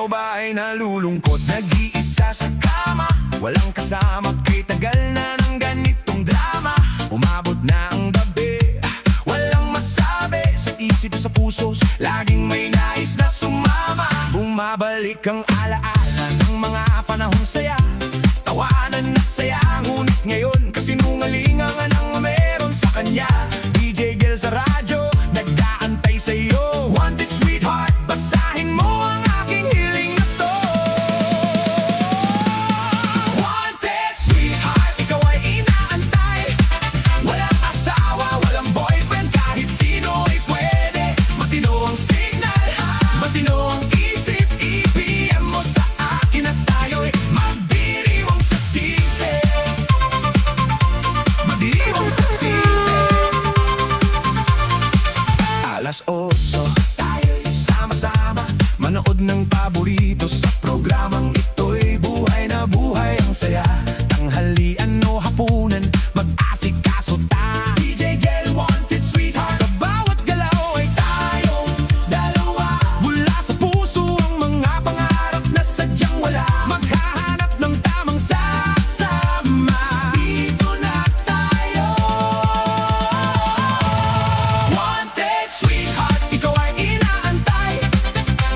Ikaw ba ay nalulungkot, nag-iisa sa kama? Walang kasama, kay tagal na ng ganitong drama. Umabot na ang gabi, walang masabi. Sa isip, sa pusos, laging may nais na sumama. Bumabalik ang alaala ng mga panahong saya. Tawanan at saya, ngunit ngayon kasinungalingan ang meron sa kanya. DJ Gel sa radyo, nag-aantay sa'yo. Wanted sweetheart, basahin mo ang aking hiling na to. Wanted sweetheart, ikaw ay inaantay. Walang asawa, walang boyfriend, kahit sino ay pwede. Matino ang signal, matino ang isip. I-PM mo sa akin at tayo'y magdiriwang sa sisi. Magdiriwang sa sisi. Alas 8, tayo'y sama-sama manood ng paborito sa programang ito'y buhay na buhay ang saya. Tanghalian o hapunan, mag-asikaso ta. DJ Gel, wanted sweetheart, sa bawat galaw ay tayong dalawa. Mula sa puso ang mga pangarap na sadyang wala. Maghahanap ng tamang sasama. Dito na tayo. Wanted sweetheart, ikaw ay inaantay.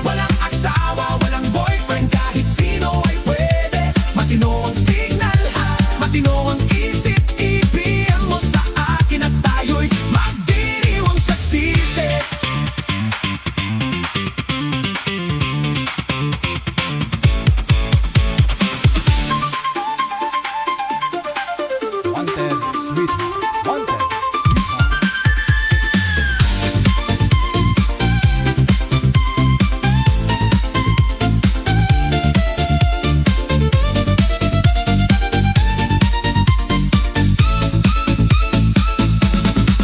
Walang asawa, walang boyfriend, kahit sino ay pwede. Matino ang signal, matino ang isip. I-PM mo sa akin at tayo'y magdiriwang sa sisi. Wanted sweetheart. Wanted sweetheart.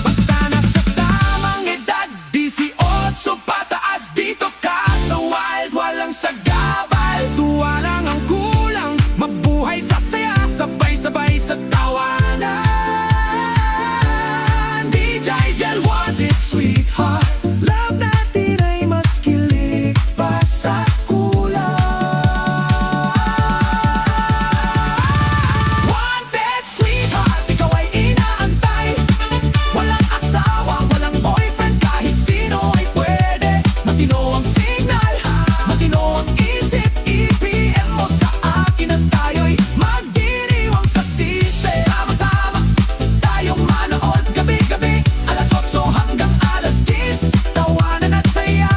Basta nasa tamang edad, 18 pataas, dito ka sa wild, walang sagabal. Tuwa lang ang kulang, mabuhay sa saya, sabay-sabay sa tawanan. DJ Gel, wanted sweetheart, love natin ay mas kilig pa sa kulang. Wanted sweetheart, ikaw ay inaantay. Walang asawa, walang boyfriend, kahit sino ay pwede. Matino ang signal, matino ang isip. I-PM mo sa akin at tayo'y magdiriwang sa sisi. Sama-sama tayong manood gabi-gabi, alas 8 hanggang alas 10. Tawanan at saya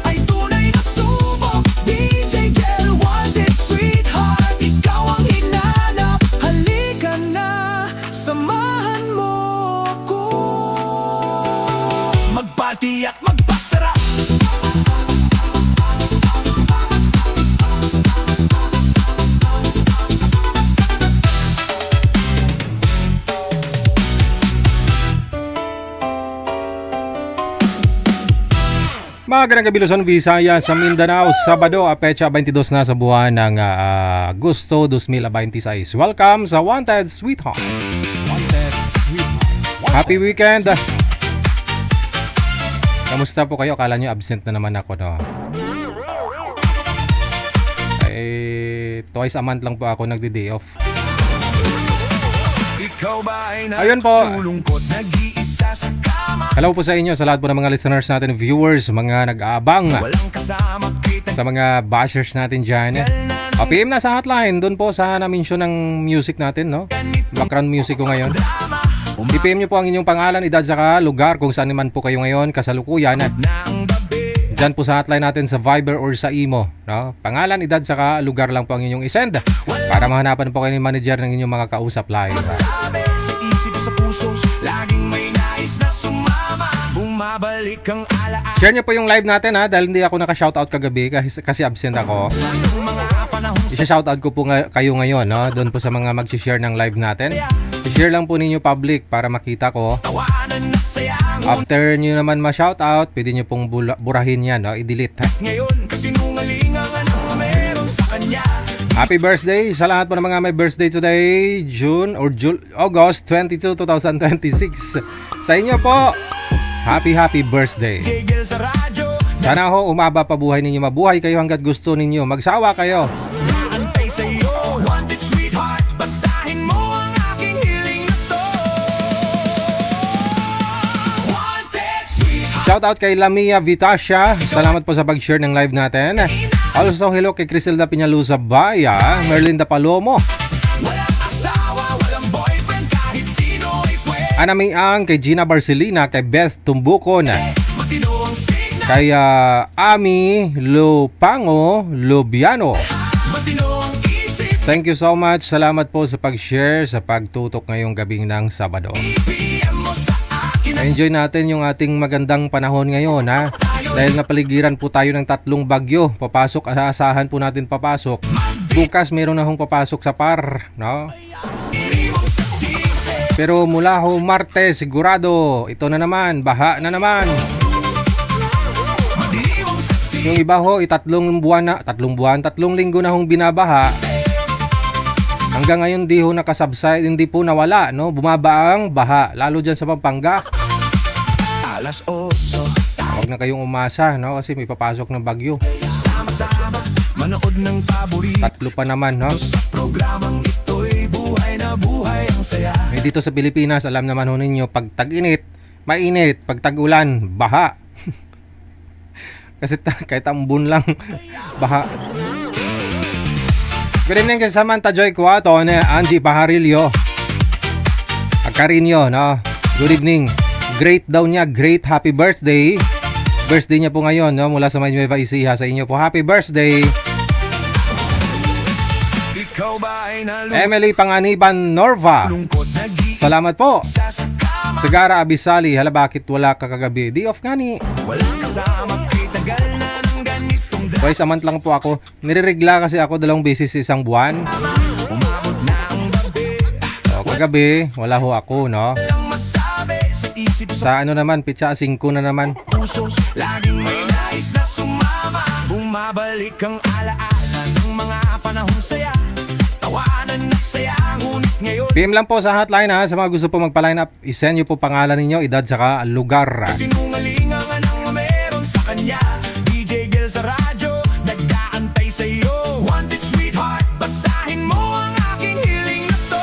ay tunay na subok. DJ Gel, wanted sweetheart, ikaw ang hinanap. Halika na, samahan mo ko. Magparty at magpasarap. Magandang gabi Luzon, Visayas, sa Mindanao, Sabado, pecha 22 na sa buwan ng Agosto 2026. Welcome sa Wanted Sweetheart. Wanted sweetheart. Happy weekend! Kamusta po kayo? Kala nyo absent na naman ako, no? Twice a month lang po ako nagdi-day off. Ikaw ba ay Ayun po. nalulungkot, nag-iisa sa kama? Hello po sa inyo, sa lahat po ng mga listeners natin, viewers, mga nag-aabang, Walang kasama, kita sa mga bashers natin dyan. PM na sa hotline, doon po sa na-mention ng music natin, no? Background music ko ngayon. drama. I-PM nyo po ang inyong pangalan, edad, saka lugar kung saan naman po kayo ngayon, kasalukuyan. Na ang gabi, Dyan po sa hotline natin sa Viber or sa Imo, no? Pangalan, edad, saka lugar lang po ang inyong isend para mahanapan po kayo ni manager ng inyong mga kausap live. sabi sa isip, sa pusos, laging may nais na sumama. Bumabalik ang alaala Share nyo po yung live natin, ha, dahil hindi ako naka-shoutout kagabi kasi absent ako. ng mga panahong Isa-shoutout ko po kayo ngayon, no? Doon po sa mga mag-share ng live natin. I-share lang po ninyo public para makita ko. tawanan at saya. After nyo naman ma-shoutout, pwede nyo pong burahin yan, no? I-delete, ha? Ngayon kasinungalingan ang meron sa kanya. Happy birthday sa lahat po ng mga may birthday today, August 22, 2026. Sa inyo po, happy birthday. Jiggle sa radyo, Sana ho umaba pa buhay ninyo, mabuhay kayo hanggat gusto ninyo, magsawa kayo. Naantay sa'yo, wanted sweetheart. Basahin mo ang aking hiling na to. Wanted sweetheart. Shoutout kay Lamia Vitasha, salamat po sa pag-share ng live natin. Also hello kay Criselda Piñalusa Baya, Merlinda Palomo, Walang asawa, walang boyfriend, kahit sino ay pwede. Anamiang, kay Gina Barcelina, kay Beth Tumbukon, Matino ang signal, kay Ami Lupango Lubiano. matino ang isip. Thank you so much. Salamat po sa pag-share, sa pagtutok ngayong gabing ng Sabado. PM mo sa akin ang Enjoy natin yung ating magandang panahon ngayon, ha? Dahil napaligiran po tayo ng 3 bagyo. Papasok, aasahan po natin papasok. Bukas meron na hong papasok sa par, no? iniwang sa sisi. Pero mula ho Martes, sigurado, ito na naman, baha na naman. Iniwang sa sisi. Yung iba ho, 3 linggo na hong binabaha. Hanggang ngayon di ho nakasubside, hindi po nawala, no? Bumaba ang baha, lalo dyan sa Pampanga. Alas 8, Huwag na kayong umasa, no? Kasi may papasok ng bagyo. sama-sama manood ng paborito 3 pa naman, no? sa programang ito'y buhay na buhay ang saya. Eh, dito sa Pilipinas, alam naman ho ninyo, pag tag-init, mainit. Pag tag-ulan, baha. Kasi kahit ambon lang, baha. Good evening kay Samantha Joy Cuaton, Angie Pajarillo, Carinio, no? Good evening. Great daw niya, great happy birthday. Birthday niya po ngayon, no? Mula sa Nueva Ecija sa inyo po. Happy birthday. Ikaw ba ay Emily Panganiban Norva. nalungkot nag-iisa Salamat po. sa kama? Sagara Abisali, hala bakit wala ka kagabi? Day off nga ni. Walang kasama, kay tagal na ng ganitong Twice a month lang po ako. Niriregla kasi ako 2 beses sa isang buwan. umabot na ang gabi. O, kagabi, wala ho ako, no? Walang masabi sa isip sa Sa ano naman, pitsa 5 na naman. pusos. Laging may nais na sumama. Bumabalik ang alaala ng mga panahong saya. Tawanan at saya, ngunit ngayon PM lang po sa hotline, ha. Sa mga gusto po magpa-line up, isend nyo po pangalan ninyo, edad, saka lugar. sinungalingan ang meron sa kanya. DJ Gil sa radyo, nag-aantay sa'yo. Wanted sweetheart, basahin mo ang aking hiling na to.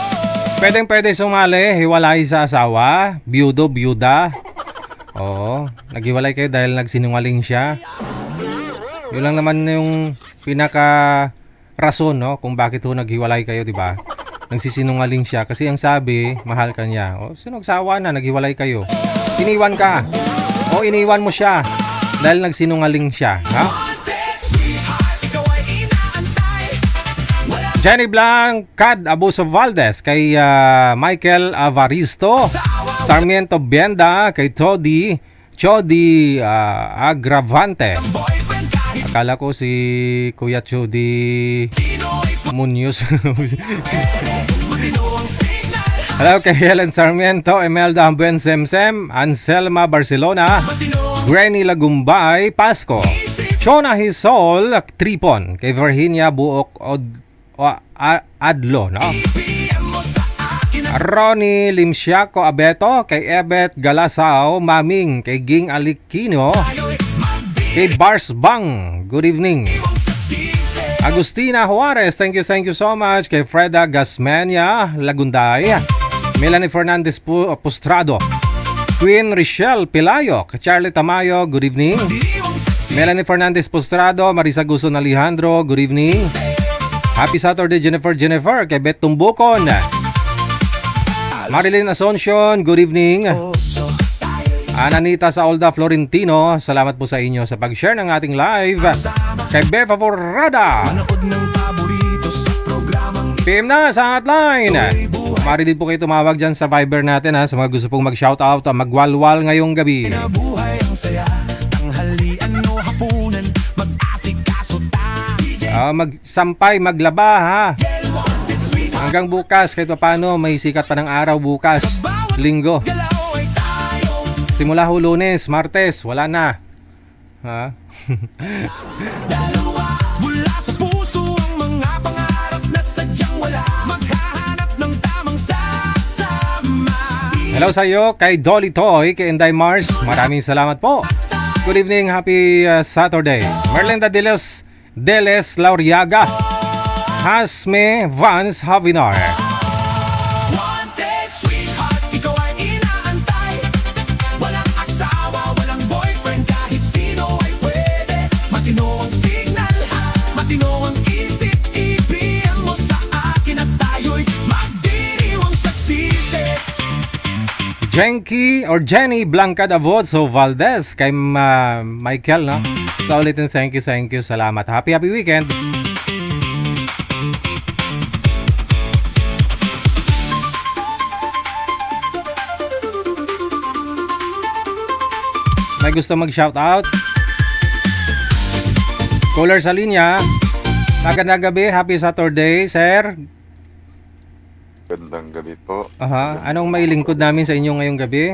Pwede sumali, hiwalay sa asawa, byudo, byuda. Oo, naghiwalay kayo dahil nagsinungaling siya. Yun lang naman yung pinaka rason, no, kung bakit ho naghiwalay kayo, di ba? Nagsisinungaling siya kasi ang sabi, mahal ka niya. O, sinagsawa na, naghiwalay kayo. Iniwan ka. O, iniwan mo siya dahil nagsinungaling siya, ha? Wanted sweetheart, ikaw ay inaantay. Walang Jenny Blancad Abuso Valdez, kay Michael Avaristo, Sarmiento Benda, kay Chody Agravante. boyfriend kahit Akala ko si Kuya Chody sino ay Munoz. matino ang signal. Hello kay Helen Sarmiento, Emelda Ambuen Semsem, Anselma Barcelona, Matino ang Granny Lagumbay, Pasco, Chona Hisol, Tripon, kay Virginia Buok Adlo, no? PM mo sa akin ang Ronnie Limsiaco Abeto, kay Ebet Galasao, Maming, kay Ging Alikino, tayo'y magdiwang kay Bars Bang, good evening. sa sisi. Agustina Juarez, thank you so much. Kay Freda Gasmania Lagunday, Melanie Fernandez Postrado, Queen Richelle Pilayo, kay Charlie Tamayo, good evening. Diwang sa sisi. Melanie Fernandez Postrado, Marisa Guson Alejandro, good evening. Happy Saturday Jennifer, kay Beth Tumbukon, Marilyn Asuncion, good evening. Ananita Saolda Florentino, salamat po sa inyo sa pag-share ng ating live. Kay Befa Forrada, Manood ng paborito sa programang PM na sa hotline. Maaari din po kayo tumawag dyan sa Viber natin, ha, sa mga gusto pong mag-shoutout, magwalwal ngayong gabi. buhay ang saya. Tanghalian o hapunan, mag-asikaso ta. DJ Magsampay, maglaba, ha. Gel, wanted sweetheart. Hanggang bukas, kahit paano, may sikat pa ng araw bukas. Linggo. Galaw ay tayo. Simula ho Lunes, Martes, wala na. Ha? Dalawa mula sa puso ang mga pangarap na sadyang wala. Maghahanap ng tamang sasama. Hello sa iyo, kay Dolly Toy, kay Inday Mars. Maraming salamat po. Good evening, happy Saturday. Merlinda Deles Lauriaga, Hasme Vance Havinar. Wanted, sweetheart, ikaw ay inaantay. Walang asawa, walang boyfriend, kahit sino ay pwede. Matino ang signal, matino ang isip. Ibigay mo sa akin at tayo'y magdiriwang sa sisi. Jenky or Jenny Blanca Davozo Valdez kay Michael, no? Sa ulitin, thank you, salamat. Happy weekend. May gusto mag-shoutout? Caller sa linya. Magandang gabi, happy Saturday, sir. Gandang gabi po. Aha, anong mailingkod namin sa inyo ngayong gabi?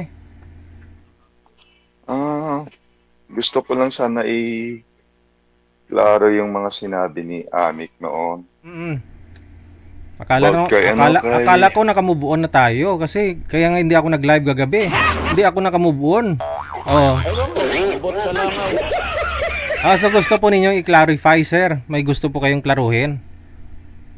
Gusto ko lang sana klaro yung mga sinabi ni Amik noon. Akala ko nakamove on na tayo kasi kaya nga hindi ako nag-live gagabi. Hindi ako nakamove on. Oh. So gusto po ninyo i-clarify, sir. May gusto po kayong klaruhin.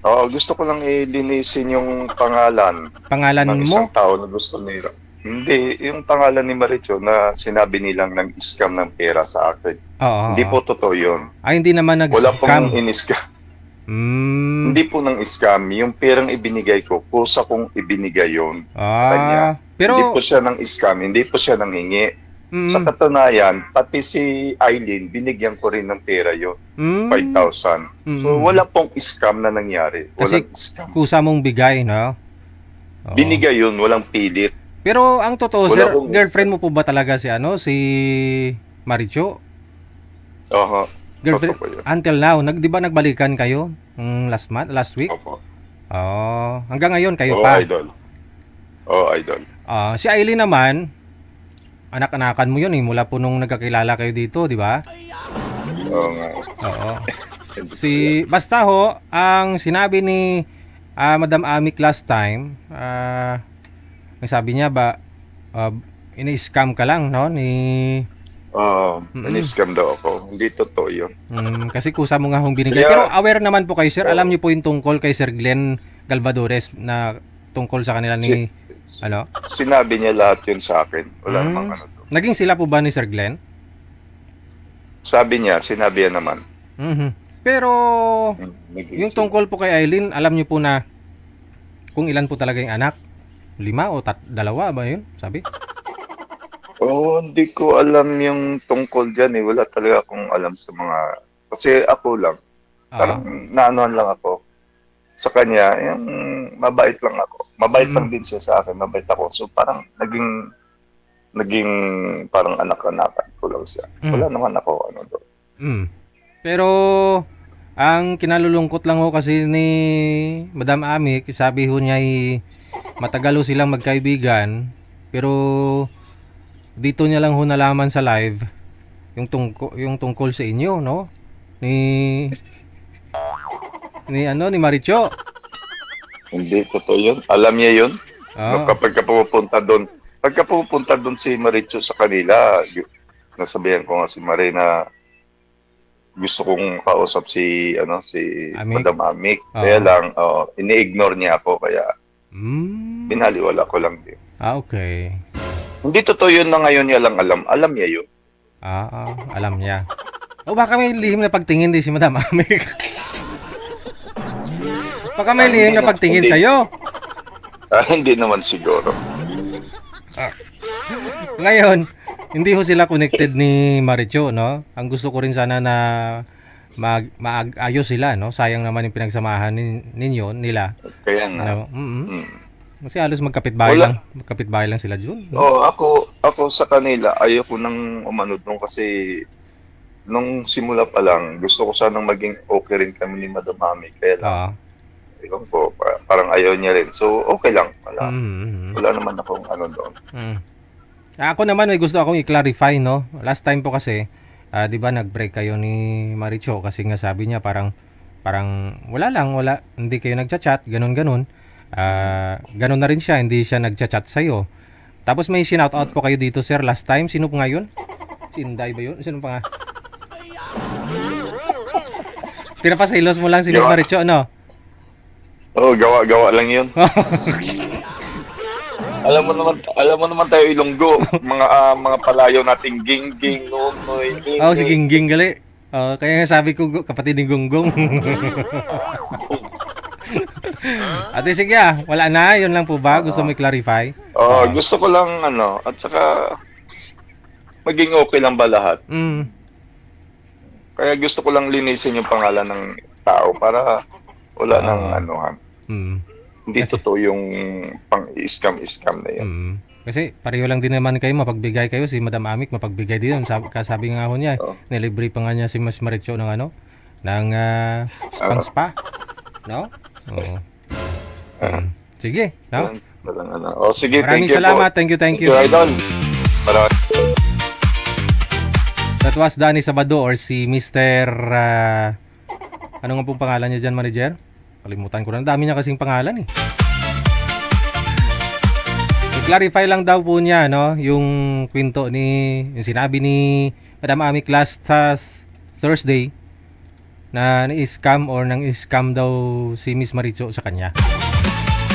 Oo, gusto ko lang ilinisin yung pangalan Pangalan ng mo? isang tao na gusto nila. Hindi, yung pangalan ni Maricho na sinabi nilang nag-scam ng pera sa akin. Oo. Hindi po totoo yun. Ay, hindi naman Wala nag-scam. pong in-scam. Hmm. Hindi po nang scam. Yung perang ibinigay ko, kusa kong ibinigay yun sa kanya. Pero Hindi po siya nang scam, hindi po siya nanghingi. Sa katunayan, pati si Eileen, binigyan ko rin ng pera yun. 5,000. So, wala pong scam na nangyari. Kasi Walang scam. kusa mong bigay, no? Oo. Binigay yun, walang pilit. Pero ang totoo, Wala sir, pong- girlfriend mo po ba talaga si Maricho? Oho. Girlfriend Totoo po yun. until now, 'di ba nagbalikan kayo last week? Opo. Hanggang ngayon kayo Oo, pa. idol. Oo, idol. Si Aileen naman, anak-anakan mo 'yun mula po nung nagkakilala kayo dito, 'di ba? Oo nga. Oo. Basta ho, ang sinabi ni Madam Amik last time, ang sabi niya ba ini-scam ka lang, no, ni Oo, in-scam daw ako. Hindi totoo yun. kasi kusa mo nga hong binigay. Kaya- Pero aware naman po kayo, sir. Alam niyo po yung tungkol kay Sir Glenn Galvadores na tungkol sa kanila ni Sinabi niya lahat yun sa akin. Wala namang ano to. Naging sila po ba ni Sir Glenn? Sabi niya, sinabi niya naman. Pero Naging yung tungkol po kay Aileen, alam niyo po na kung ilan po talaga yung anak? 5 o 2 ba yun? Sabi? hindi ko alam yung tungkol dyan eh. Wala talaga akong alam sa mga... Kasi ako lang. Parang naanuhan lang ako. Sa kanya, yung mabait lang ako. Mabait lang din siya sa akin. Mabait ako. So parang naging parang anak-anakan ko lang siya. Wala naman ako ano doon. Pero ang kinalulungkot lang ho kasi ni Madam Amik, sabi ho niya matagal ho silang magkaibigan, pero dito niya lang ho nalaman sa live yung tungkol sa inyo, no? Ni Maricho. Hindi totoo yun. Alam niya yun. Ah. Pagka pupunta doon si Maricho sa kanila, nasabihan ko nga si Marie na gusto kong kausap si Amik? Madam Amik. Ah. Kaya lang, ini-ignore niya ako. Kaya binaliwala ko lang din. Okay. Hindi totoo yun na ngayon niya lang alam. Alam niya yun. Alam niya. O baka may lihim na pagtingin din si Madam Amik. Baka may lihim na pagtingin Hindi. sa'yo. Hindi naman siguro. Ngayon, hindi ho sila connected ni Maricho, no? Ang gusto ko rin sana na maayos sila, no? Sayang naman yung pinagsamahan nila. Kaya nga. No? Kasi halos magkapitbahay lang sila dun. Ako sa kanila, ayoko nang umanod nung kasi nung simula pa lang, gusto ko sanang maging okay rin kami ni Madam Mami. Kaya lang, ewan ko, parang ayaw niya rin. So, okay lang. Wala naman akong ano doon. Ako naman may gusto akong i-clarify, no? Last time po kasi, 'di ba nag-break kayo ni Maricho kasi nga sabi niya parang wala, hindi kayo nagchat-chat, ganun. Ganun na rin siya, hindi siya nagchat-chat sa iyo. Tapos may shout out po kayo dito, sir, last time. Sino po ngayon? Si Inday ba yun? Sino pa nga? Pinapasilos mo lang si Miss Gawa. Maricho, no? Oo, gawa lang yun. Alam mo naman tayo Ilonggo, mga palayaw nating gingging, nonoy, Oh, si Gingging gali. Kaya nga sabi ko, kapatid ni Gonggong. Ate, sige wala na. Yun lang po ba? Gusto mo i-clarify? Gusto ko lang at saka maging okay lang ba lahat? Mm. Kaya gusto ko lang linisin yung pangalan ng tao para wala nang anuhan. Mm. Hindi totoo yung pang-scam na yan. Mm. Kasi pareho lang din naman kayo, mapagbigay kayo. Si Madam Amik mapagbigay din. Kasabi nga ho niya, nilibre pa nga niya si Mas Maricho ng ng pang spa. No? Oo. Sige, no? Sige, Maraming thank you salamat. po. Thank you. Idol. That was Danny Sabado or si Mr. Ano nga pong pangalan niya dyan, manager? Kalimutan ko na. Dami niya kasing pangalan eh. I-clarify lang daw po niya, no? Yung kwento yung sinabi ni Madam Amik last Thursday na na-scam or nang-scam daw si Miss Maricho sa kanya.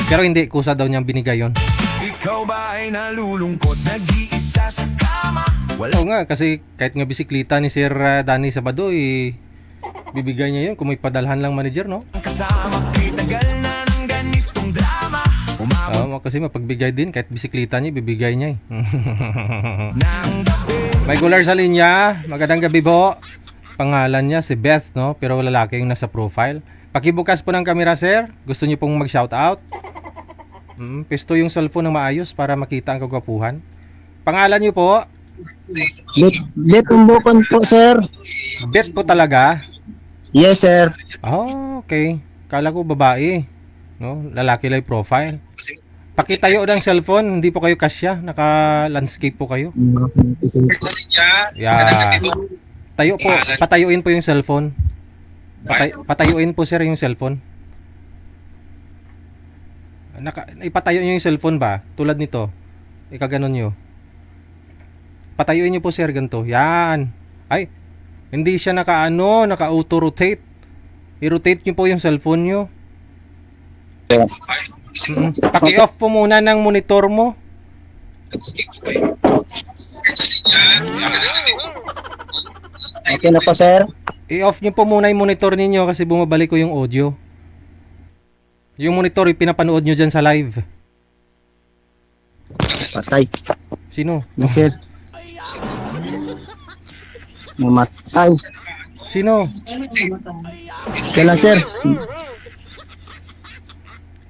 Pero hindi, kusa daw niyang binigay yon. Ikaw ba ay nalulungkot, nag-iisa sa kama? Oo nga, kasi kahit nga bisikleta ni Sir Danny Sabado, bibigay niya yun kung may padalhan lang manager, no? Kasama kitagal na ng ganitong drama. Kasi mapagbigay din, kahit bisikleta niya, bibigay niya Nang gabi. May gular sa linya, magandang gabi po. Pangalan niya si Beth, no? Pero lalaki yung nasa profile. Pakibukas po ng camera, sir. Gusto niyo pong mag-shoutout? Pisto yung cellphone ng maayos para makita ang kagwapuhan. Pangalan niyo po? Bet Umbokon po, sir. Beth po talaga? Yes, sir. Oh, okay. Kala ko babae. No? Lalaki lang yung profile. Pakitayo ng cellphone, hindi po kayo kasya. Naka-landscape po kayo. Yeah. Tayo po, patayuin po yung cellphone. Patayuin po sir yung cellphone. Ipatayo nyo yung cellphone ba? Tulad nito. Ikaganon nyo. Patayuin nyo po sir ganito. Yan. Ay, hindi siya naka-auto-rotate. I-rotate nyo po yung cellphone nyo. Paki-off po muna ng monitor mo. Okay na po, sir. I-off nyo po muna yung monitor ninyo kasi bumabalik ko yung audio. Yung monitor, pinapanood nyo dyan sa live. Patay. Sino? Na, sir. Mamatay. Sino? Kailan, sir?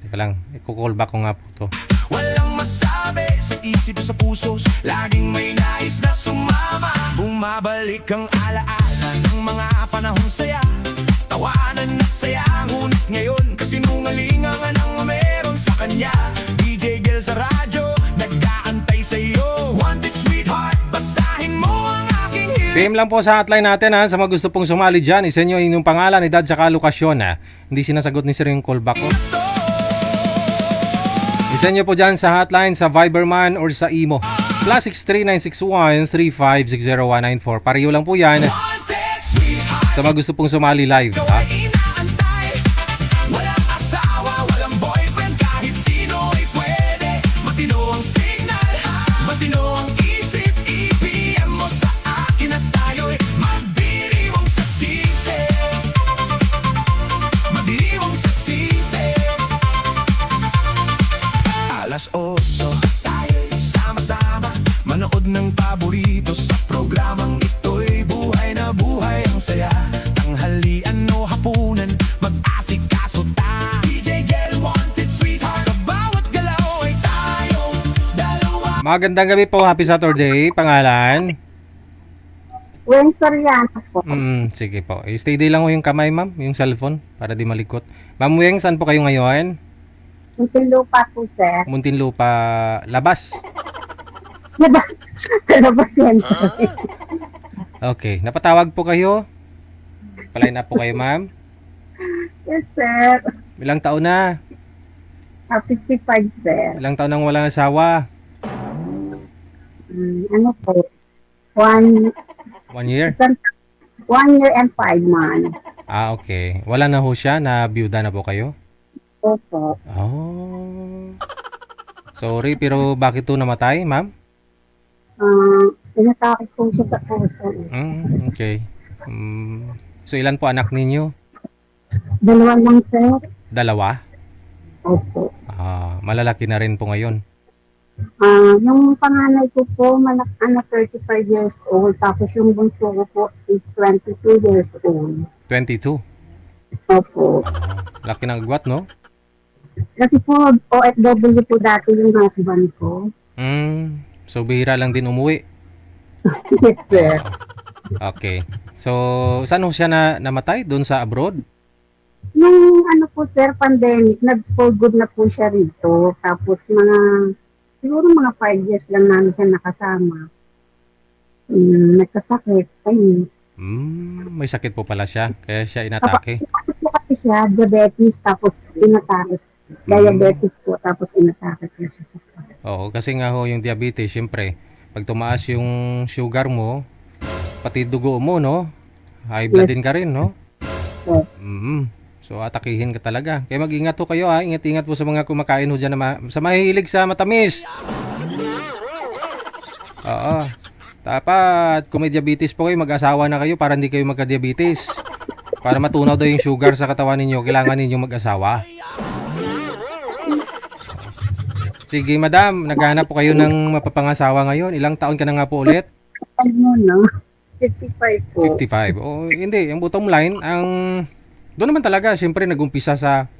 Teka lang, i-call back ko nga po to. Walang masabi sa isip sa puso, laging may nais na sumama. Bumabalik ang alaala ng mga panahong saya, tawanan at saya. Ngunit ngayon, kasinungalingan ang meron sa kanya. DJ Gel sa radyo, nag-aantay sa'yo. Wanted sweetheart, basahin mo ang aking hiling. PM lang po sa hotline natin sa mga gusto pong sumali dyan. Isa nyo inyong pangalan, edad, saka lokasyon Hindi sinasagot ni sir yung callback ko. Isa nyo po dyan sa hotline, sa Viberman or sa Imo. +63961-3560-194. Pareho lang po yan Wanted sweetheart, sa mga gusto pong sumali live. ikaw ay inaantay. Walang asawa, walang boyfriend, kahit sino ay pwede. Matino ang signal, matino ang isip. I-PM mo sa akin at tayo'y magdiriwang sa sisi. Magdiriwang sa sisi. Alas 8, tayo'y sama-sama manood ng paborito sa programang ito'y buhay na buhay ang saya. Tanghalian o hapunan, mag-asikaso ta. DJ Gel, wanted sweetheart, sa bawat galaw ay tayong dalawa. Magandang gabi po, happy Saturday. Pangalan? Wen Soriano po. Sige po. Steady lang mo yung kamay ma'am, yung cellphone, para di malikot. Ma'am Weng, saan po kayo ngayon? Muntinlupa po, sir. Muntinlupa, labas. Labas. Sa labas yan. Okay, napatawag po kayo? Paline up po kayo ma'am? Yes, sir. Ilang taon na? 55, sir. Ilang taon nang walang asawa? Ano po? One, 1 year? 1 year and 5 months. Ah, okay. Wala na ho siya na byuda na po kayo? Opo. Oh. Sorry, pero bakit to namatay, ma'am? Inatakot po siya sa puso. Okay. So, ilan po anak ninyo? 2 lang, sir. 2? Opo. Malalaki na rin po ngayon. Yung panganay ko po, 35 years old. Tapos yung bunso ko po is 22 years old. 22. Opo. Laki ng agwat, no? Kasi po, OFW po dati yung husband ko. So, bihira lang din umuwi. Yes, sir. Okay. So, saan ho siya namatay? Doon sa abroad? Nung ano po, sir, pandemic, nag-for good na po siya rito. Tapos siguro mga 5 years lang namin siya nakasama. Nagkasakit. Ayun. May sakit po pala siya. Kaya siya inatake. Tapos po kasi siya, diabetes, tapos inatake. Diabetes po, tapos inatake po siya sa puso. Oo, kasi nga ho yung diabetes, syempre, pag tumaas yung sugar mo, pati dugo mo, no? High blood Yes. din ka rin, no? Yes. So, atakihin ka talaga. Kaya mag-ingat ho kayo, ha? Ingat-ingat po sa mga kumakain ho dyan sa mahihilig sa matamis. Oo. Dapat, kung may diabetes po kayo, mag-asawa na kayo para hindi kayo magka-diabetes. Para matunaw daw yung sugar sa katawan ninyo, kailangan ninyo mag-asawa. Sige, madam, naghahanap po kayo ng mapapangasawa ngayon. Ilang taon ka na nga po ulit? Ano na? 55 po. 55. O, hindi. Yung bottom line, doon naman talaga, siyempre, nag-umpisa sa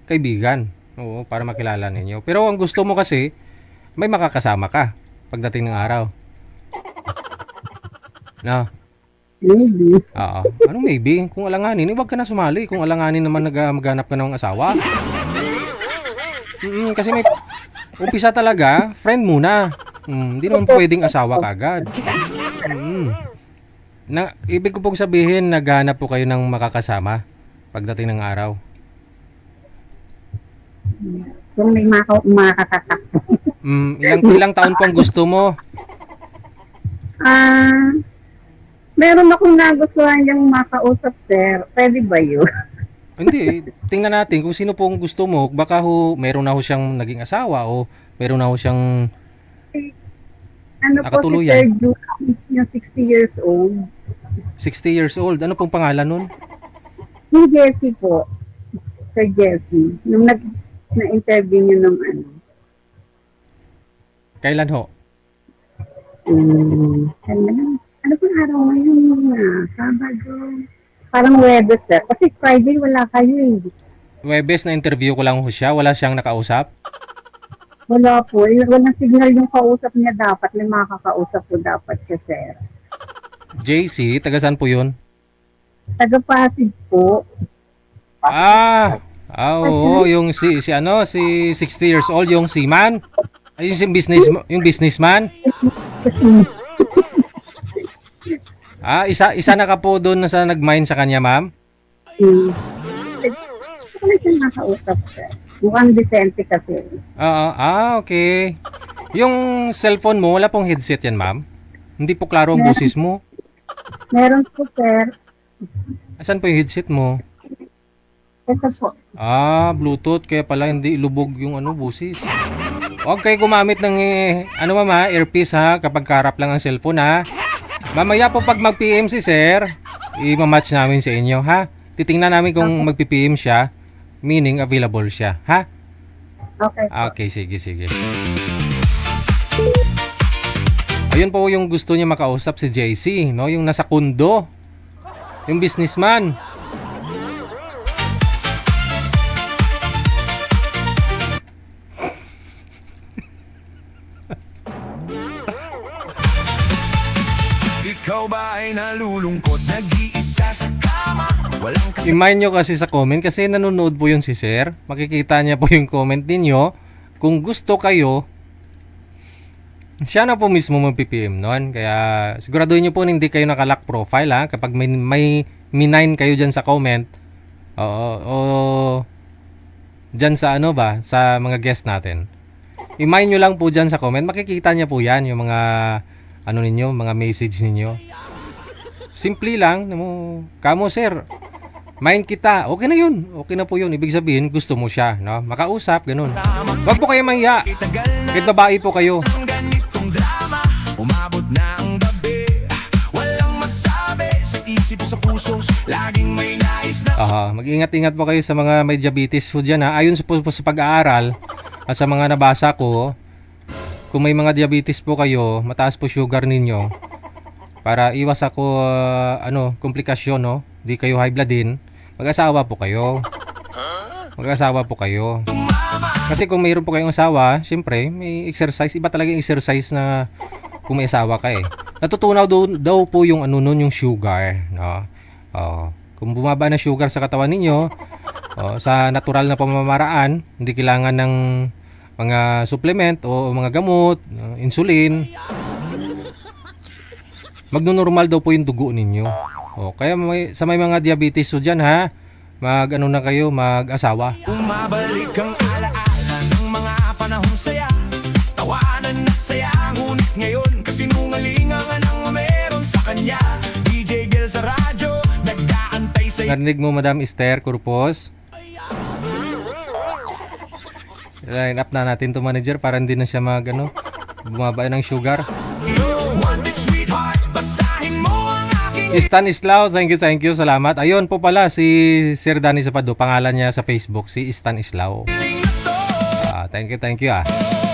kaibigan. Oo, para makilala ninyo. Pero ang gusto mo kasi, may makakasama ka pagdating ng araw. No? Maybe. Oo. Anong maybe? Kung alanganin, huwag ka na sumali. Kung alanganin naman maghanap ka ng asawa. Kasi may umpisa talaga, friend muna. Hindi naman pwedeng asawa kagad. Ibig ko pong sabihin, naghanap po kayo ng makakasama pagdating ng araw. Kung may makakatak. Ilang taon po ang gusto mo? Meron akong nagustuhan yung makausap, sir. Pwede ba yun? Hindi, tingnan natin kung sino po ang gusto mo. Baka meron na ho siyang naging asawa o meron na ho siyang Ano po si nakatuluyan. Sir Juan, yung 60 years old. 60 years old. Ano pong pangalan nun? Yung Jesse po. Sir Jesse. Nung na-interview niyo nung ano. Kailan ho? Ano pong araw ngayon? Sabado. Parang Webes, sir. Kasi Friday wala kayo eh. Webes na interview ko lang ho siya. Wala siyang nakausap. Wala po. Walang signal yung kausap niya dapat. May makakausap po dapat siya, sir. JC, taga saan po yun? Taga-Pasig po. Oo, yung si 60 years old, yung seaman. Ay, yung businessman. Isa na ka po doon sa nag-mine sa kanya, ma'am? Wala siyang nakausap, sir. Mukhang decente kasi. Okay. Yung cellphone mo, wala pong headset yan, ma'am? Hindi po klaro ang boses mo. Meron po, sir. Asan po yung headset mo? Ito po. Bluetooth. Kaya pala hindi ilubog yung boses. Huwag kayo gumamit ng ma'am ha, earpiece ha, kapag karap lang ang cellphone ha. Mamaya po pag mag-PM si sir, i-match namin sa inyo ha. Titingnan namin kung mag-PM siya, meaning available siya, ha? Okay po. Okay, sige. Ayun po yung gusto niya makausap si JC, no? Yung nasa kundo. Yung businessman. Ikaw ba ay nalulungkot? Nag-iisa sa kama? Walang kasama? I-mind nyo kasi sa comment kasi nanonood po yun si sir. Makikita niya po yung comment ninyo. Kung gusto kayo, siya na po mismo mag-PPM nun. Kaya siguraduhin nyo po hindi kayo naka-lock profile ha. Kapag may minine kayo dyan sa comment, o dyan sa sa mga guest natin. I-mind nyo lang po dyan sa comment. Makikita niya po yan, yung mga ano ninyo, mga message ninyo. Simple lang, kamo sir, mind kita, okay na yun. Okay na po yun. Ibig sabihin, gusto mo siya, no? Makausap, ganun. Huwag po kayo mahiya. Kahit babae po kayo. Ang ganitong drama, umabot na ang gabi. Walang masabi sa isip sa puso, laging may nais na Mag-ingat-ingat po kayo sa mga may diabetes po dyan, ha. Ayon po sa pag-aaral at sa mga nabasa ko, kung may mga diabetes po kayo, mataas po sugar ninyo, para iwas ako komplikasyon, no? Di kayo high blood din, mag-asawa po kayo. Mag-asawa po kayo. Kasi kung mayroon po kayong asawa, syempre, may exercise. Iba talaga yung exercise na kung may asawa ka eh. Natutunaw daw po yung yung sugar, no? Kung bumaba na sugar sa katawan ninyo, sa natural na pamamaraan, hindi kailangan ng mga supplement o mga gamot, insulin. Magno-normal daw po yung dugo ninyo. Kaya sa may mga diabetes so dyan, ha, na kayo, mag-asawa. Umabalik ang alaala ng mga panahong saya. Tawanan at saya, ngunit ngayon kasinungalingan ang meron sa kanya. DJ Gel sa radyo, nag-aantay sa'yo. Narinig mo, Madam Esther Corpus? Line up na natin to, manager, para hindi na siya bumaba ng sugar. Wanted sweetheart, basahin mo ang aking Stanislao, thank you, salamat. Ayun po pala si Sir Danny Zapado, pangalan niya sa Facebook, si Stanislao. hiling na to. Thank you.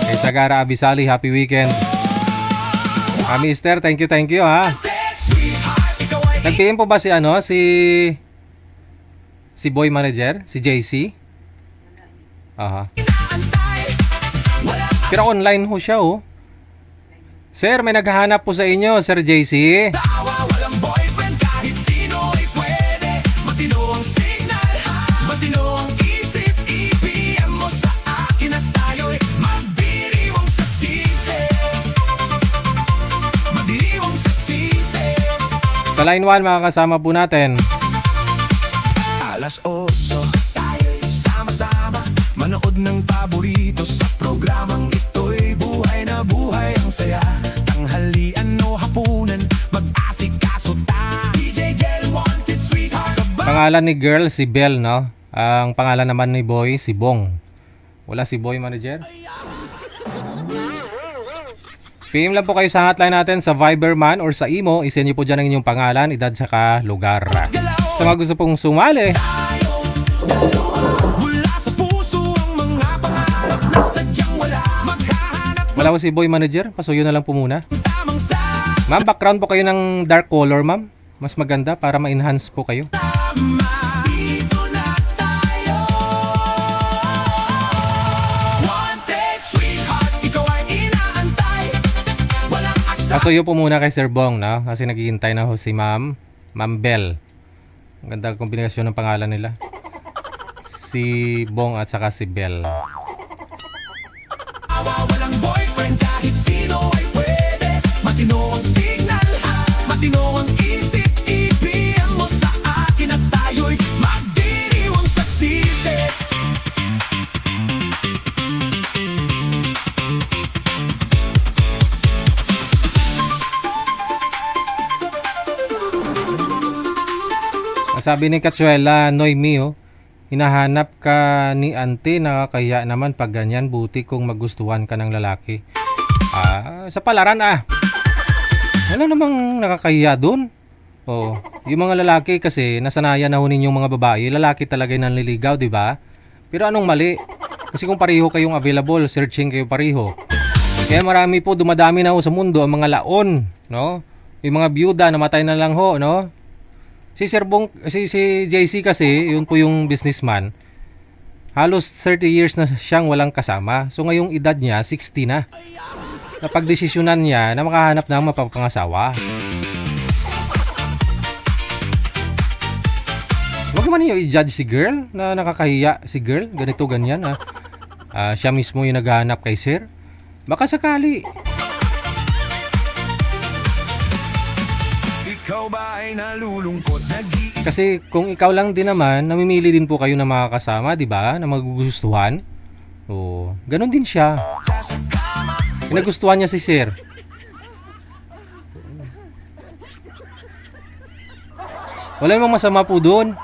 Kay Sagara Abisali, happy weekend. Kami Esther, thank you, ha. Sweetheart, ikaw ay Nag-PM po ba si si boy manager, si JC? inaantay. Wala Pero online ho siya, Sir, may naghahanap po sa inyo, Sir JC. tawa, walang boyfriend, kahit sino ay pwede. Matino ang signal, matino ang isip. I-PM mo sa akin at tayo'y magdiriwang sa sisi. Magdiriwang sa sisi. Sa line 1, makakasama po natin. Alas 8, tayo'y sama-sama manood ng paborito sa programang ito'y buhay na buhay ang saya. Tanghalian o hapunan, mag-asikaso ta. DJ Gel wanted sweetheart. Pangalan ni girl, si Bell, no? Ang pangalan naman ni boy, si Bong. Wala si boy manager? PM lang po kayo sa hotline natin sa Viberman or sa Imo. Isend niyo po dyan ang inyong pangalan, edad, saka lugar. Sa mga gusto pong sumali, Mula sa puso ang mga pangarap na sadyang wala. Maghahanap wala ko si boy manager. Pasuyo na lang po muna. ng tamang sasama. Ma'am, background po kayo ng dark color, ma'am. Mas maganda para ma-enhance po kayo. Dito na tayo. Wanted sweetheart, ikaw ay inaantay. Walang asa. Pasuyo po muna kay Sir Bong, no? Kasi naghihintay na ho si Ma'am Bell. Ang ganda kombinasyon ng pangalan nila. Si Bong at saka si Bell. Walang boyfriend, kahit sino ay pwede. Matino ang signal, matino ang isip. I-PM mo sa akin at tayo'y magdiriwang sa sisi. Sabi ni Katsuela Noemi, hinahanap ka ni ante, nakakahiya naman pag ganyan, buti kung magustuhan ka ng lalaki. Sa palaran wala namang nakakahiya dun. Yung mga lalaki kasi nasanayan na ho ninyong mga babae, lalaki talaga yung nanliligaw, di ba? Pero anong mali? Kasi kung pareho kayong available, searching kayo pareho. Kaya marami po, dumadami na ho sa mundo ang mga laon, no? Yung mga byuda, namatay na lang ho, no? Si Sir Bong, si JC kasi, yun po yung businessman. Halos 30 years na siyang walang kasama. So ngayong edad niya, 60 na. Napagdesisyonan niya na makahanap ng mapapangasawa. Huwag naman niyo i-judge si girl na nakakahiya si girl. Ganito, ganyan. Siya mismo yung naghahanap kay Sir. Baka sakali. Ikaw ba ay nalulungkot, nag-iisip? Kasi kung ikaw lang din naman, namimili din po kayo ng mga kasama, di ba? Na magugustuhan. Ganon din siya. Sa kama, Nagustuhan niya si Sir. Wala namang masama po doon.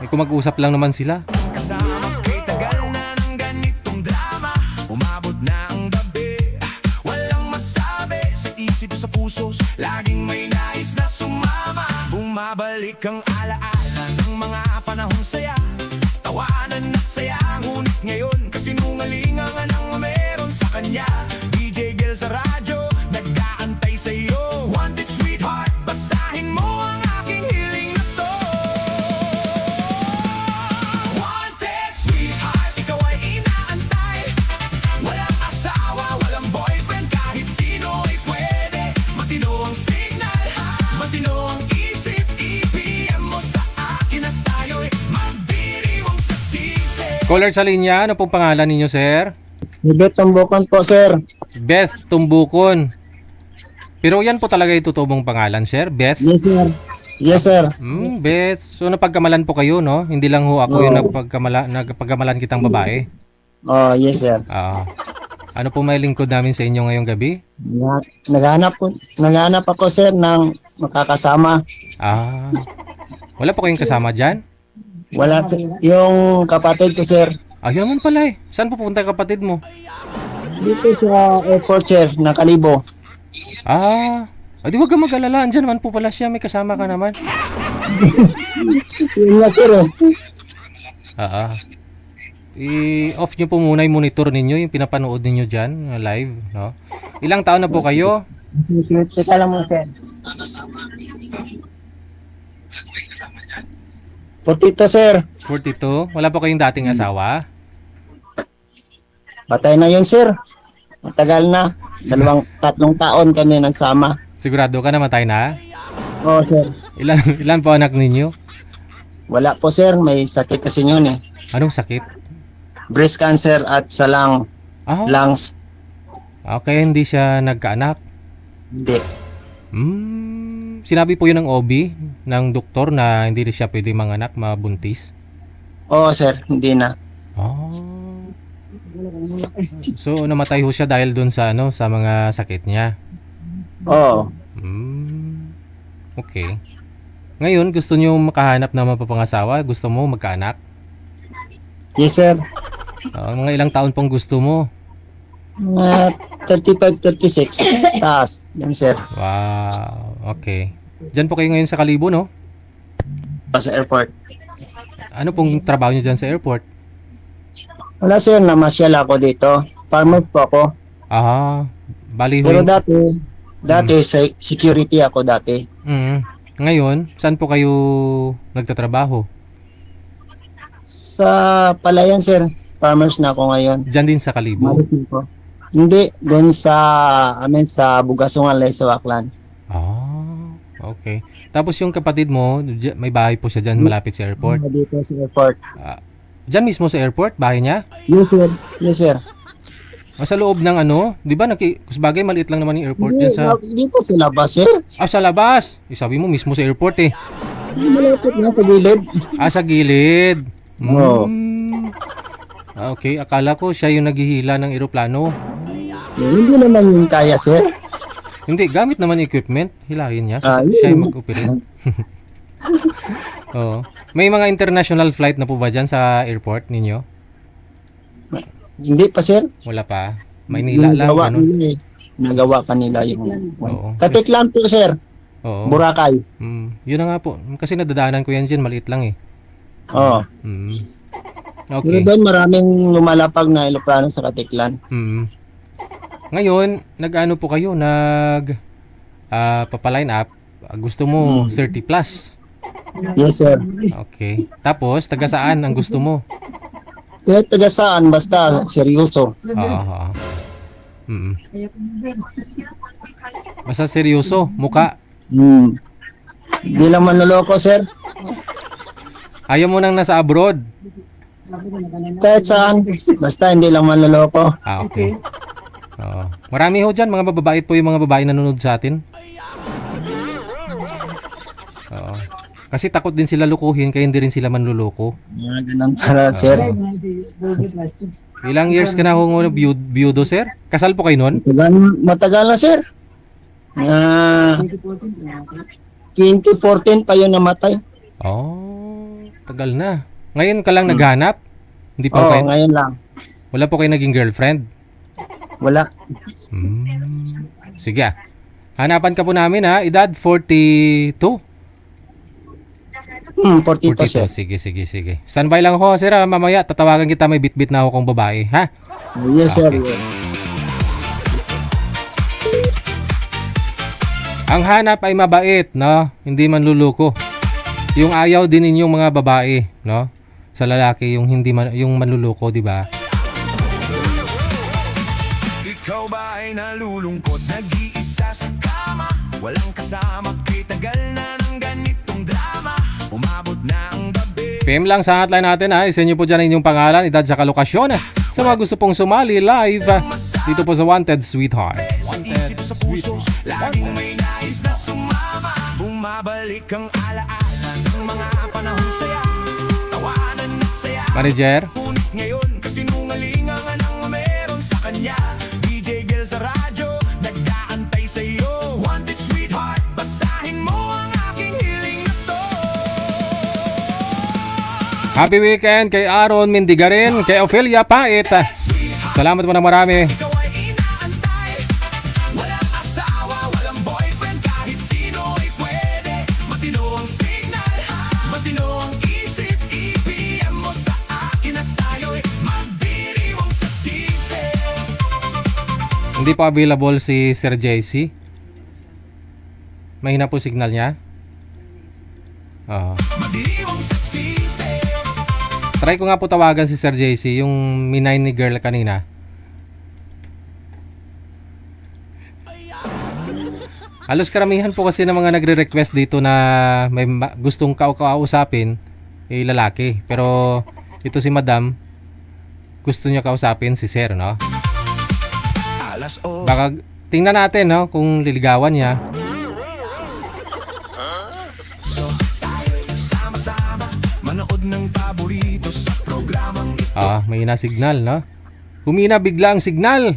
Eh, kung mag-usap lang naman sila. Kasama kay tagal na ng ganitong drama. Umabot na ang gabi. Walang masabi sa isip sa puso. Laging may nais na sumama. Bumabalik ang alaala ng mga panahong saya. Tawanan at saya. Ngunit ngayon kasinungalingan ang meron sa kanya. DJ Gel sa radyo, nag-aantay sa'yo. Wanted sweetheart, basahin mo ang aking hiling na to. Wanted sweetheart, ikaw ay inaantay. Walang asawa, walang boyfriend, kahit sino ay pwede. Matino ang signal, matino ang isip. I-PM mo sa akin at tayo'y magdiriwang sa sisi. Caller sa linya, ano pong pangalan ninyo, sir? Si Beth Tambukan po, sir. Beth Tumbukon. Pero yan po talaga yung totoo mong pangalan, sir? Beth? Yes, sir. Yes, sir. Beth. So napagkamalan po kayo, no? Hindi lang ho ako yung nagpagkamalan kitang babae. Oh, yes, sir. Ano po may lingkod namin sa inyo ngayong gabi? Naghanap ako, sir, ng makakasama. Wala po kayong kasama dyan? Wala, sir. Yung kapatid ko, sir. Yun naman pala eh. Saan pupunta yung kapatid mo? Dito sa airport, sir, na Kalibo. Di wag ka mag-alala. Andyan naman po pala siya. May kasama ka naman. Yun nga, sir, eh. I-off nyo po muna yung monitor ninyo, yung pinapanood ninyo dyan, live, no? Ilang taon na po kayo? Teka lang mo, sir. Potito, sir. 42? Wala po kayong dating asawa? Patay na yun, sir. Matagal na. Sa 3 taon kami nagsama. Sigurado ka namatay na? Oo, sir. Ilan po anak ninyo? Wala po, sir. May sakit kasi yun, eh. Anong sakit? Breast cancer at sa lungs. Okay, hindi siya nagkaanak. Hindi. Sinabi po yun ng OB, ng doktor na hindi siya pwede manganak, mabuntis. Oo, sir. Hindi na. So namatay ho siya dahil dun sa sa mga sakit niya. Oo. Okay. Ngayon, gusto niyo makahanap ng mapapangasawa? Gusto mo magkaanak? Yes, sir. Mga ilang taon pong gusto mo? 35, 36. Taas. Yan, sir. Wow. Okay. Diyan po kayo ngayon sa Kalibo, no? Sa airport. Ano pong trabaho niyo dyan sa airport? Wala, sir. Namasyal ako dito. Farmer po ako. Bali ho. Pero dati security ako dati. Ngayon, saan po kayo nagtatrabaho? Sa Palayan, sir. Farmers na ako ngayon. Diyan din sa Kalibo? Maritim po. Hindi, doon sa Bugasungan, Leso, Aklan. Okay. Tapos yung kapatid mo, may bahay po siya dyan malapit sa airport? Dito sa airport. Diyan mismo sa airport, bahay niya? Yes, sir. Yes, sir. Sa loob ng di ba, kusbagay, maliit lang naman yung airport dyan sa... Dito sa labas, sir. Sa labas! Sabi mo mismo sa airport eh. Malapit na sa gilid. Sa gilid. Oo. Okay, akala ko siya yung naghihila ng eroplano. Hindi naman yung kaya, sir. Hindi, gamit naman equipment. Hilahin niya. Siya yung mag-operate. Oo. May mga international flight na po ba dyan sa airport ninyo? Hindi pa, sir. Wala pa. Maynila lang. Ganun. Nagawa kanila yung... Oo. Katiklan po, sir. Oo. Boracay. Yun na nga po. Kasi nadadaanan ko yan dyan. Maliit lang eh. Oo. Pero Okay. doon maraming lumalapag na eroplano sa Katiklan. Ngayon, nag-ano po kayo? Papaline up. Gusto mo 30 plus. Yes, sir. Okay. Tapos, taga saan ang gusto mo? Kahit taga saan, basta seryoso. Basta seryoso, muka. Hindi lang manloloko, sir. Ayaw mo nang nasa abroad. Kahit saan, basta hindi lang manloloko. Okay. Marami ho dyan, mga bababait po yung mga babae nanonood sa atin. Kasi takot din sila lukuhin, kaya hindi rin sila manluloko. Ganun para, sir. Ilang years ka na ho biyudo, sir? Kasal po kayo nun? Matagal na, sir. Ah, 2014 pa yun namatay. Oh, tagal na. Ngayon ka lang naghanap? Hindi pa Oo, kayo, ngayon lang. wala po kayo naging girlfriend? Wala. Sige ah. Hanapan ka po namin ha. Edad 42? 42 sir. 42. Sige, sige, sige. Standby lang ako, sir. Mamaya tatawagan kita, may bit-bit na ako kong babae, ha? Yes sir, Okay. yes. Ang hanap ay mabait, no? Hindi manluluko. Yung ayaw din ninyong mga babae, no? Sa lalaki yung yung manluluko, di ba? Ikaw ba ay nalulungkot, nag-iisa sa kama? Walang kasama, kitagal na ng ganitong drama. Umabot na ang gabi. PM lang sa hotline natin ha. Isa nyo po dyan ang inyong pangalan, edad sa lokasyon. Sa mga gusto pong sumali live dito po sa Wanted Sweetheart. Sa isip, sa puso, laging may nais na sumama. Bumabalik ang alaala ng mga panahon saya. Tawanan at saya. Manager, Ngunit ngayon, kasinungalingan ang meron sa kanya. DJ Gel sa radyo, nag-aantay sa'yo. Wanted sweetheart, basahin mo ang aking hiling na to. happy weekend kay Aaron Mindigarin, kay Ophelia Pait. Salamat po na marami. Ikaw ay inaantay. Walang asawa, walang boyfriend, kahit sino ay pwede. Matino ang signal, matino ang isip. I-PM mo sa akin at tayo'y magdiriwang sa sisi. Hindi pa available si Sir JC. Mahina po signal niya. Oo. Magdiriwang sa sisi. Try ko nga po tawagan si Sir JC, yung minay ni girl kanina. Halos karamihan po kasi ng mga nagre-request dito na may gustong kausapin, eh lalaki. Pero ito si Madam, gusto niya kausapin si Sir, no? Alas o Baka tingnan natin, no, kung liligawan niya. tayo'y sama-sama manood ng paborito sa programang ito. May hina signal, no? Humina bigla ang signal.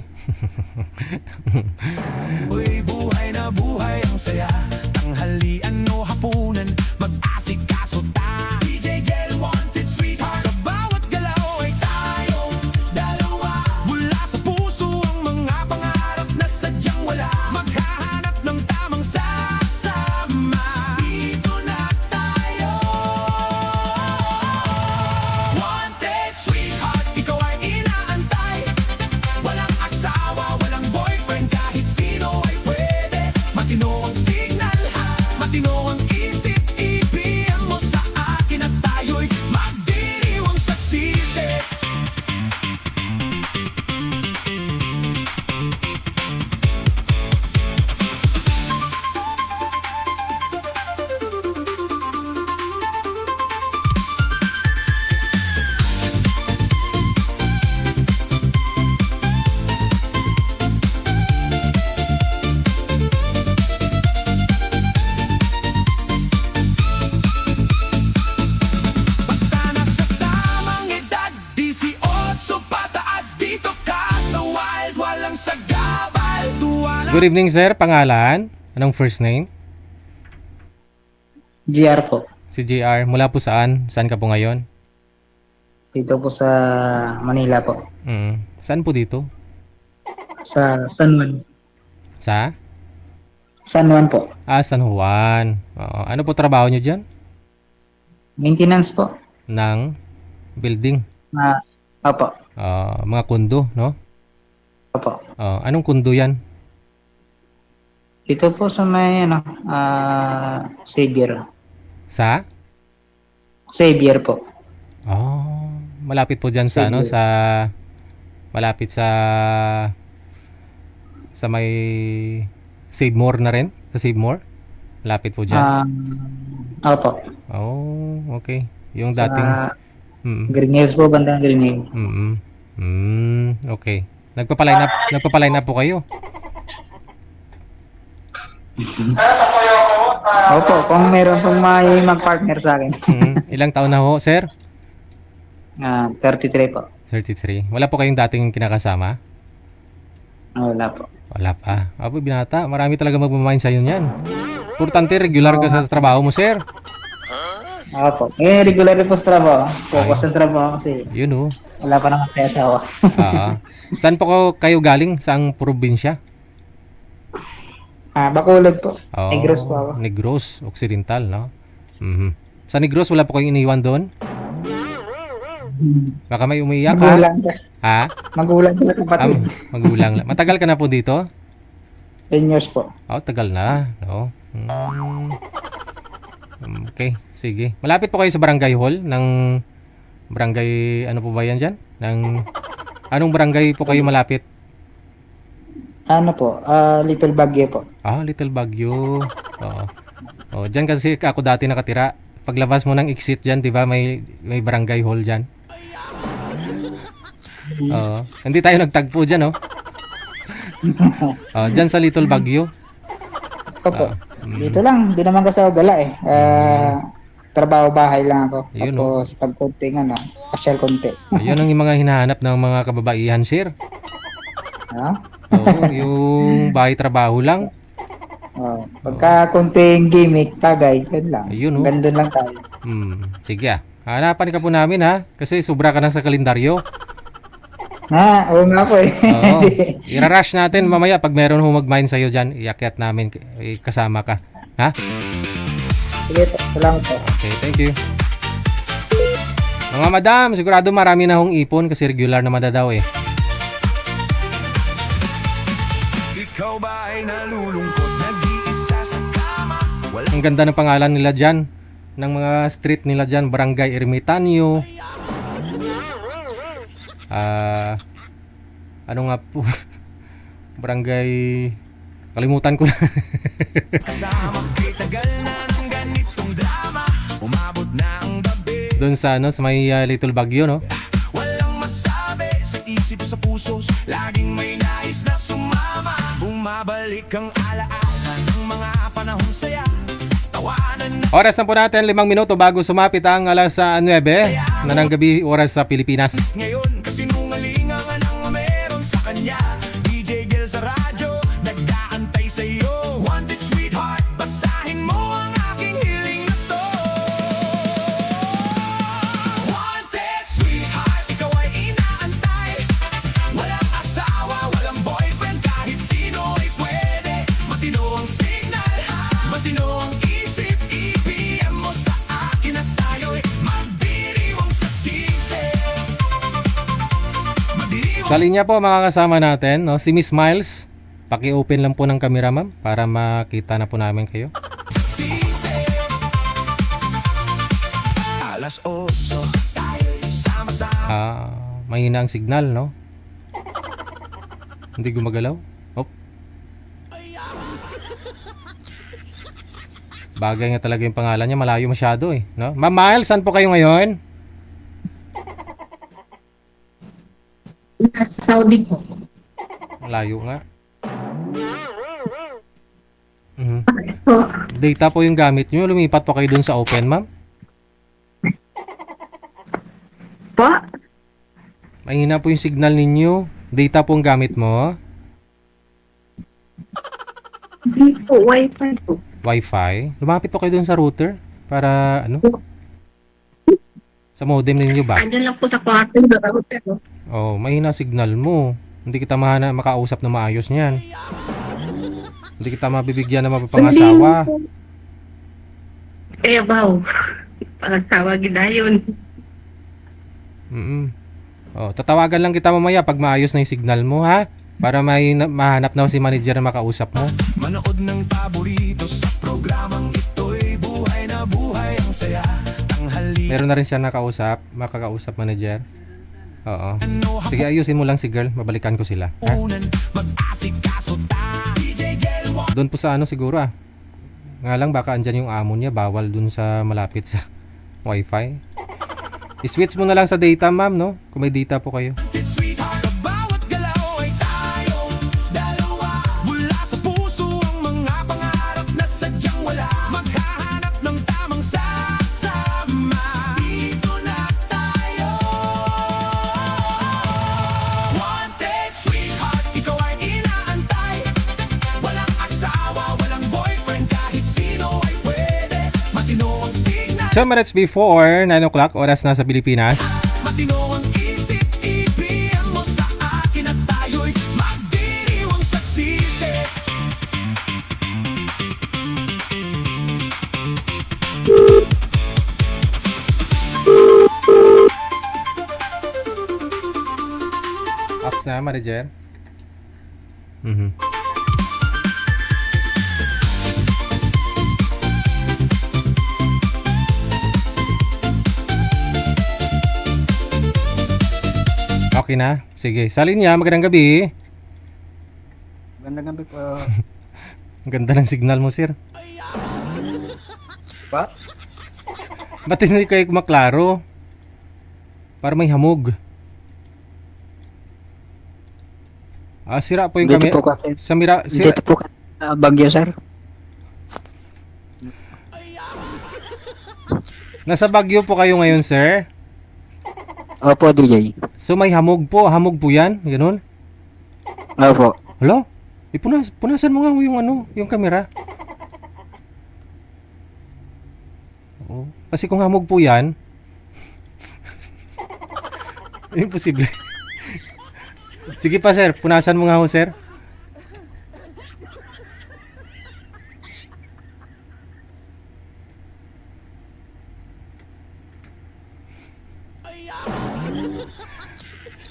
Uy, buhay na buhay ang saya. Tanghalian o hapunan, mag-asikaso ta. DJ Gel, wanted sweetheart. Sa bawat galaw ay tayong dalawa. Mula sa puso ang mga pangarap na sadyang wala. Maghahanap ng tamang sasama. Dito na tayo. Wanted sweetheart, ikaw ay inaantay. Walang asawa, walang boyfriend, kahit sino ay pwede. Matino ang signal, matino ang isip. I-PM mo sa akin at tayo'y magdiriwang sa sisi. Basta nasa tamang edad, 18 pataas, dito ka sa wild, walang sagabal. Tuwa Good evening, sir. Pangalan? Anong first name? GR po. Si JR. Mula po saan? Saan ka po ngayon? Dito po sa Manila po. Saan po dito? Sa San Juan. Sa? San Juan po. San Juan. Oo. Ano po trabaho nyo dyan? Maintenance po. Ng building. Opo. Mga kundo, no? Opo. Anong kundo yan? Dito po sa may Xavier. Sa? Xavier po. Malapit po dyan sa ano, Sige. sa malapit sa may Save More na rin? Sa Save More? Malapit po dyan. Opo. Okay. Yung dating Mm, Green Hills po, bandang Green Hills. okay. Nagpapaline up po kayo. Opo, kung meron pong may mag-partner sa akin. Ilang taon na ho, sir? 33 po. 33. Wala po kayong dating kinakasama? Wala po. Wala pa. Apo, binata. Marami talaga magmamain sa'yo niyan. Importante, regular ka sa trabaho mo, sir. Opo. Regular rin po sa trabaho. Focus sa trabaho kasi Yun, oh. wala pa naman tayo asawa. Saan po kayo galing? Saang probinsya? Bacolod po. Oh, Negros po ako. Negros, Occidental, no? Mhm. Sa Negros, wala po kayong iniwan doon? Baka may umiiyak, ha? Magulang ka. Ha? Magulang ka kapatid. Magulang lang. Matagal ka na po dito? 10 years po. Oh, tagal na, no? Okay, sige. Malapit po kayo sa barangay hall ng barangay, ano po ba yan dyan? Anong barangay po kayo malapit? Ano po? Little Baguio po. Little Baguio. Oo. Oh, dyan kasi ako dati nakatira. Paglabas mo ng exit dyan, di ba, may barangay hall dyan. Oo. Hindi tayo nagtagpo dyan, oh. Dyan sa Little Baguio. Opo. Dito lang. Hindi naman kasi ako gala eh. Trabaho bahay lang ako. Yun, Tapos pag konting pasyal konti. Yun ang yung mga hinahanap ng mga kababaihan, sir. Ha? Oo, yung bahay trabaho lang. Pagka konting gimmick, tagay, yun lang. Ayun, oh. Gandun lang tayo. Sige, hanapan ka po namin, ha? Kasi sobra ka na sa kalendaryo. Oo nga po eh. Oo. Irarush natin mamaya pag meron humagmain sa'yo dyan. Iakyat namin, kasama ka. Ha? Sige po, salamat po. Okay, thank you. Mga madam, sigurado marami na hong ipon kasi regular naman na daw eh. Ikaw ba ay nalulungkot, nag-iisa sa kama? Ang ganda ng pangalan nila dyan. Ng mga street nila dyan, Barangay Ermitanyo. Ano nga po? Barangay... Kalimutan ko na. Kasama ko'y tagal na ng ganitong drama. Umabot na ang gabi. Doon sa may Little Baguio, no? Walang masabi sa isip sa puso. Laging may nais na sumama. Bumabalik ang alaala ng mga panahong saya. Tawanan na Oras na po natin, 5 minuto bago sumapit ang alas 9 na ng gabi oras sa Pilipinas. ngayon. Kasinungalingan ang meron sa kanya. DJ Gel sa radyo, nag-aantay sa'yo. Wanted sweetheart, basahin mo ang aking hiling na to. Wanted sweetheart, ikaw ay inaantay. Walang asawa, walang boyfriend, kahit sino ay pwede. Matino ang signal, matino ang isip. I-PM mo sa akin at tayo'y magdiriwang sa sisi. Sa linya po mga kasama natin, no? Si Miss Miles. Paki-open lang po ng camera, ma'am, para makita na po namin kayo. Alas 8, tayo'y sama-sama. Mahina ang signal, no? Hindi gumagalaw. Oh. Bagay nga talaga yung pangalan niya, malayo masyado eh, no? Ma'am Miles, saan po kayo ngayon? Nasa Saudi po. Malayo nga. So, Data po yung gamit nyo, lumipat po kayo dun sa open, ma'am. po, Mahina po yung signal ninyo. Data po ang gamit mo. hindi po, wifi po. Wi-Fi. Lumapit po kayo dun sa router para ano? Sa modem ninyo ba? Andyan lang po sa kwarto ng router. Mahina signal mo. Hindi kita makausap na maayos niyan. Hindi kita mabibigyan ng mapapangasawa. Kaya baw, pagsawa ginayon. Tatawagan lang kita mamaya pag maayos na yung signal mo, ha? Para mahanap na si manager na makausap mo. Manood ng paborito sa programang ito'y buhay na buhay ang saya. Tanghali Meron na rin siya makakausap manager. Oo. Sige, ayusin mo lang si girl. Mabalikan ko sila. Ha? mag-asikaso ta. DJ Gel, Doon po sa siguro Nga lang baka andyan yung amo niya. Bawal dun sa malapit sa wifi. I-switch mo na lang sa data, ma'am, no? Kung may data po kayo. wanted sweetheart. Sa bawat galaw ay tayong dalawa. Mula sa puso ang mga pangarap na sadyang wala. Maghahanap ng tamang sasama. Dito na tayo. Wanted sweetheart, ikaw ay inaantay. 2 minutes before 9 o'clock, oras na sa Pilipinas. Matino ang isip, ibigyan mo sa akin at tayo'y magdiriwang sa sisi. Apps na, manager. Mhm. Okay na? Sige. Sa linya, magandang gabi. Magandang gabi po. Ang ganda ng signal mo, sir. Pa? Ba't hindi kayo maklaro? Para may hamog. Sira po yung Dito kami. po kasi, Sa mira, sira, dito po kasi sa Baguio, sir. nasa Baguio po kayo ngayon, sir. Opo, DJ. So may hamog po. Hamog po yan. Ganun. Opo. Hello? Punasan mo nga yung yung camera. Oo. Kasi kung hamog po yan, imposible. Sige pa, sir. Punasan mo nga ho, sir.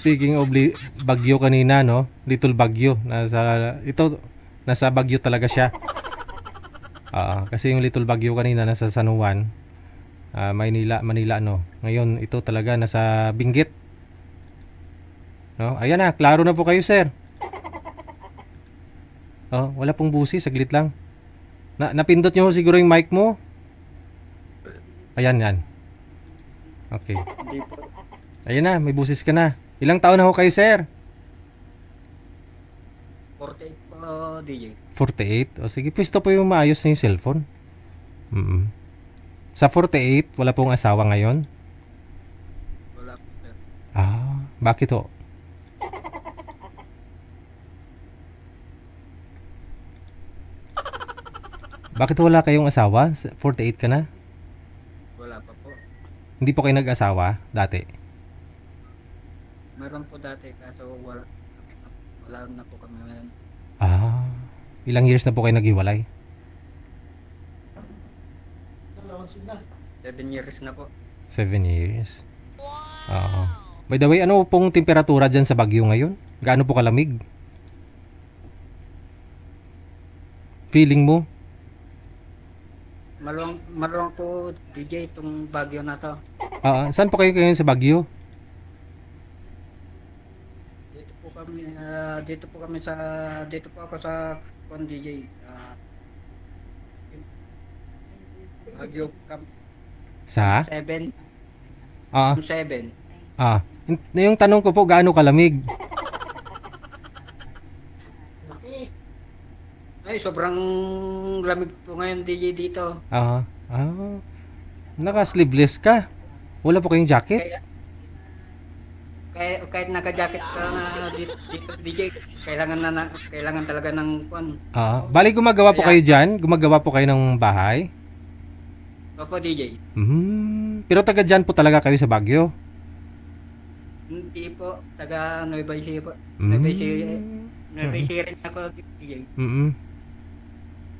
Speaking of Bagyo kanina, no? Little Bagyo. Nasa Bagyo talaga siya. Kasi yung Little Bagyo kanina nasa San Juan, Manila, no? Ngayon, ito talaga nasa Benguet. No? Ayan na, klaro na po kayo, sir. Wala pong busi, saglit lang. Napindot nyo siguro yung mic mo. Ayan, yan. Okay. Hindi po. Ayan na, may busis ka na. Ilang taon na ho kayo, sir? 48 po, DJ. 48? O sige, pwesto po yung maayos na yung cellphone. Sa 48, wala pong asawa ngayon? Wala po, sir. Bakit ho? Bakit wala kayong asawa? 48 ka na? Wala pa po. Hindi po kayo nag-asawa dati? Meron po dati, kaso wala na po kami ngayon. Ilang years na po kayo naghiwalay? 7 years na po. 7 years. Oo. By the way, ano pong temperatura dyan sa Baguio ngayon? Gaano po kalamig? Feeling mo? Maluwang po, DJ, itong Baguio na to. Saan po kayo ngayon sa Baguio? Dito po ako sa DJ. Baguio Camp Sa? 7. Ah, Camp 7. yung tanong ko po, gaano kalamig? Ay, sobrang lamig po ngayon, DJ, dito. Naka-sleeveless ka? Wala po kayong jacket? Kahit naka-jacket ka na dito, DJ, kailangan talaga ng kwan. Bali gumagawa po kayo dyan? Gumagawa po kayo ng bahay? Opo, DJ. Pero taga dyan po talaga kayo sa Baguio? Hindi po, taga Nueva Ecija po. Mm. Nueva Ecija rin ako, DJ.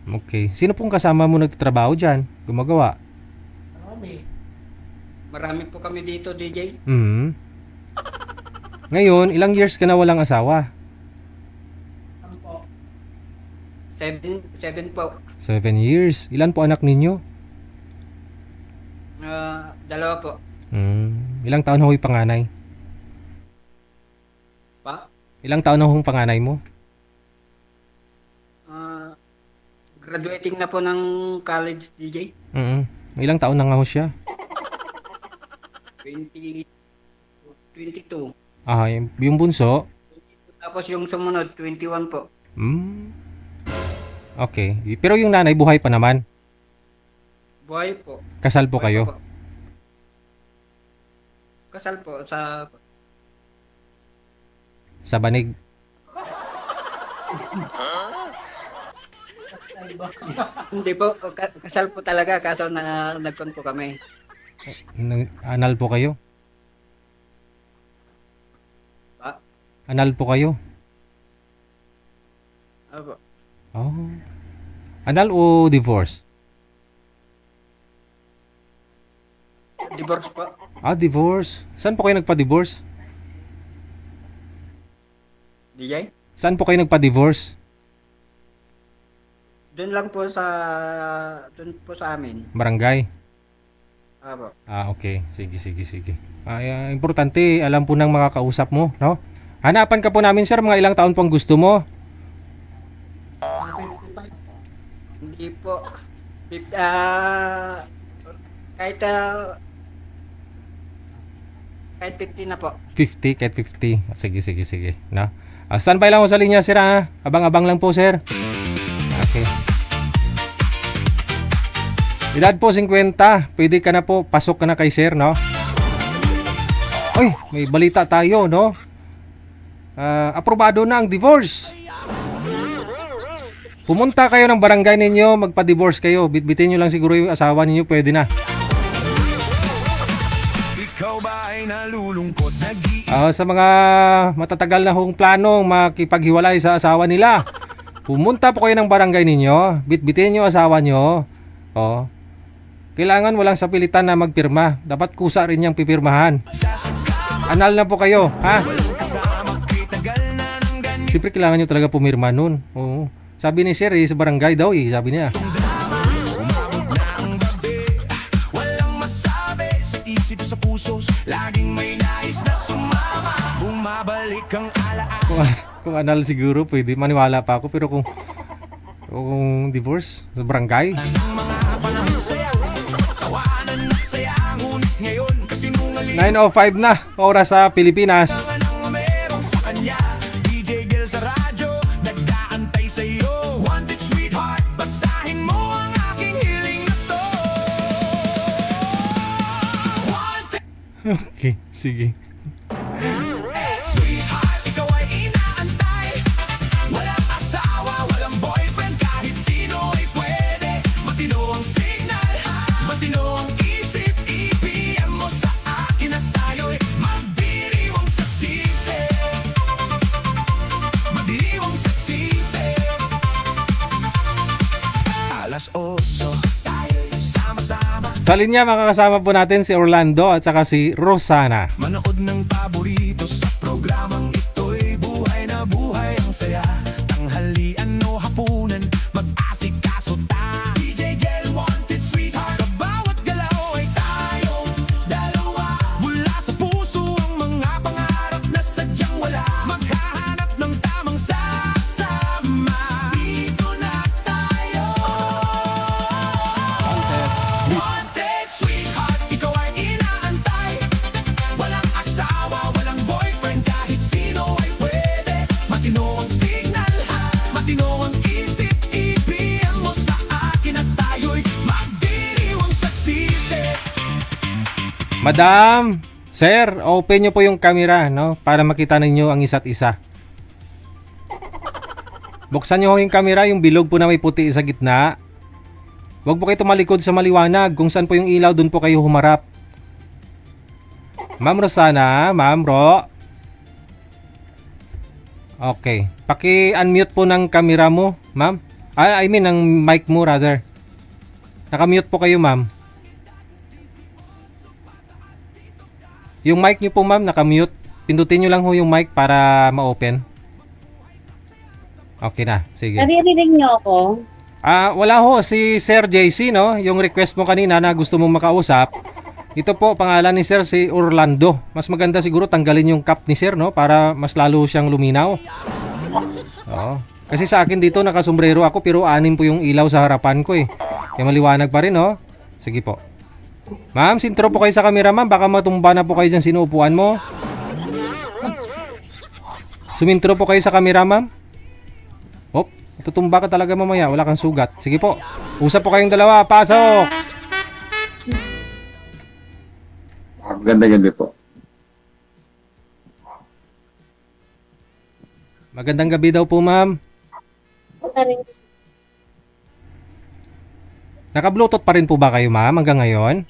Okay. Sino pong kasama mo nagtatrabaho dyan? Gumagawa? Marami po kami dito, DJ. Ngayon, ilang years ka na walang asawa? 7 po. 7 years. Ilan po anak ninyo? Dalawa po. Ilang taon na ho yung panganay? Pa? Ilang taon na ho yung panganay mo? Graduating na po ng college, DJ. Ilang taon na nga ho siya? 22. Yung bunso? Tapos yung sumunod, 21 po. Okay. Pero yung nanay, buhay pa naman? Buhay po. Kasal po Buhay kayo? pa po. Kasal po sa Sa banig? Hindi po, kasal po talaga, kaso na nagkon po kami. Anal po kayo? Pa? Anal po kayo? Opo. Oh. Anal o divorce? Divorce po. Divorce. Saan po kayo nagpa-divorce? DJ? Saan po kayo nagpa-divorce? Doon lang po sa amin. Barangay? Opo. Okay. Sige. Importante, alam po ng makakausap mo, no? Hanapan ka po namin, sir, mga ilang taon pong gusto mo. Hindi po. Kahit 50 na po. 50, kahit 50. Sige. No? Standby lang mo sa linya, sir, ha? Abang-abang lang po, sir. Okay. Edad po 50. Pwede ka na po. Pasok ka na kay sir, no? Uy, may balita tayo, no? Aprobado na ang divorce. Pumunta kayo ng barangay ninyo, magpa-divorce kayo. Bitbitin nyo lang siguro yung asawa ninyo, pwede na. Ikaw ba ay nalulungkot? Sa mga matatagal na hong planong makipaghiwalay sa asawa nila, pumunta po kayo ng barangay ninyo, bitbitin nyo asawa nyo. Kailangan walang sapilitan na magpirma. Dapat kusa rin niyang pipirmahan. Anal na po kayo, ha? Siyempre kailangan nyo talaga pumirma nun. Oo. Sabi ni sir, sa barangay daw, sabi niya. Walang masabi sa isip sa puso, laging may nais na sumama. Bumabalik ang alaala. Kung anal siguro, pwede. Maniwala pa ako. Pero kung divorce, sa barangay. 9:05 na, oras sa Pilipinas. Meron sa kanya, DJ Gel sa radyo, nag-aantay sa'yo. Wanted sweetheart, basahin mo ang aking hiling na to. Wanted Okay, sige. sweetheart, ikaw ay inaantay. Walang asawa, walang boyfriend, kahit sino ay pwede. Matino ang signal, matino ang isip. I-PM mo sa akin at tayo'y magdiriwang sa sisi. Magdiriwang sa sisi. Alas 8, tayo'y sama-sama. Sa linya, makakasama po natin si Orlando at saka si Rosana. Manood ng paborito sa programang ito'y buhay na buhay ang saya. Tanghalian o hapunan, mag-asikaso ta. DJ Gel, wanted sweetheart. Sa bawat galaw ay tayong dalawa. Mula sa puso ang mga pangarap na sadyang wala. Maghahanap ng tamang sasama. Dito na tayo. Wanted sweetheart, ikaw ay inaantay. Walang asawa, walang boyfriend, kahit sino ay pwede. Matino ang signal, matino ang isip. I-PM mo sa akin at tayo'y magdiriwang sa sisi. Madam, sir, open nyo po yung camera, no? Para makita ninyo ang isa't isa. Buksan nyo ho yung camera, yung bilog po na may puti sa gitna. Huwag po kayo tumalikod sa maliwanag. Kung saan po yung ilaw, dun po kayo humarap. Ma'am Rosana, Ma'am Ro. Okay. Paki-unmute po ng camera mo, ma'am. I mean, ng mic mo rather. Naka-mute po kayo, ma'am. Yung mic nyo po, ma'am, naka-mute. Pindutin nyo lang ho yung mic para ma-open. Okay na, sige. Naririnig niyo ako? Wala ho, si Sir JC, no? Yung request mo kanina na gusto mong makausap. Ito po, pangalan ni Sir, si Orlando. Mas maganda siguro tanggalin yung cap ni Sir, no? Para mas lalo siyang luminaw. Oo. Kasi sa akin dito, nakasombrero ako, pero 6 po yung ilaw sa harapan ko, eh. Kaya maliwanag pa rin, no? Sige po. Ma'am, sintro po kayo sa camera, ma'am. Baka matumba na po kayo dyan sinuupuan mo. Sumintro po kayo sa camera, ma'am. Hop, tutumba ka talaga mamaya. Wala kang sugat. Sige po. Usap po kayong dalawa. Pasok! Magandang gabi po. Magandang gabi daw po, ma'am. Naka-Bluetooth pa rin po ba kayo, ma'am, hanggang ngayon?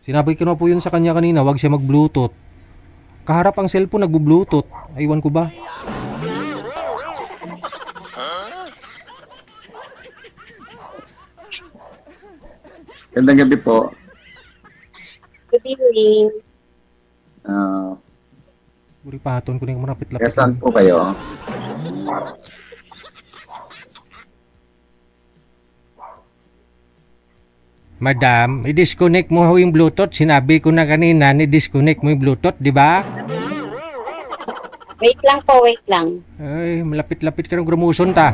Sinabi ko na po yun sa kanya kanina, wag siya mag-Bluetooth. Kaharap ang cellphone, nagbo-Bluetooth. Aywan ko ba? Gandang gabi po. Good evening. Ah, Uri paton ko na yung marapit-lapit. kaya saan po kayo? Madam, i-disconnect mo yung Bluetooth. Sinabi ko na kanina, i-disconnect mo yung Bluetooth, di ba? Wait lang po, wait lang. Ay, malapit-lapit ka ng grumuson ta.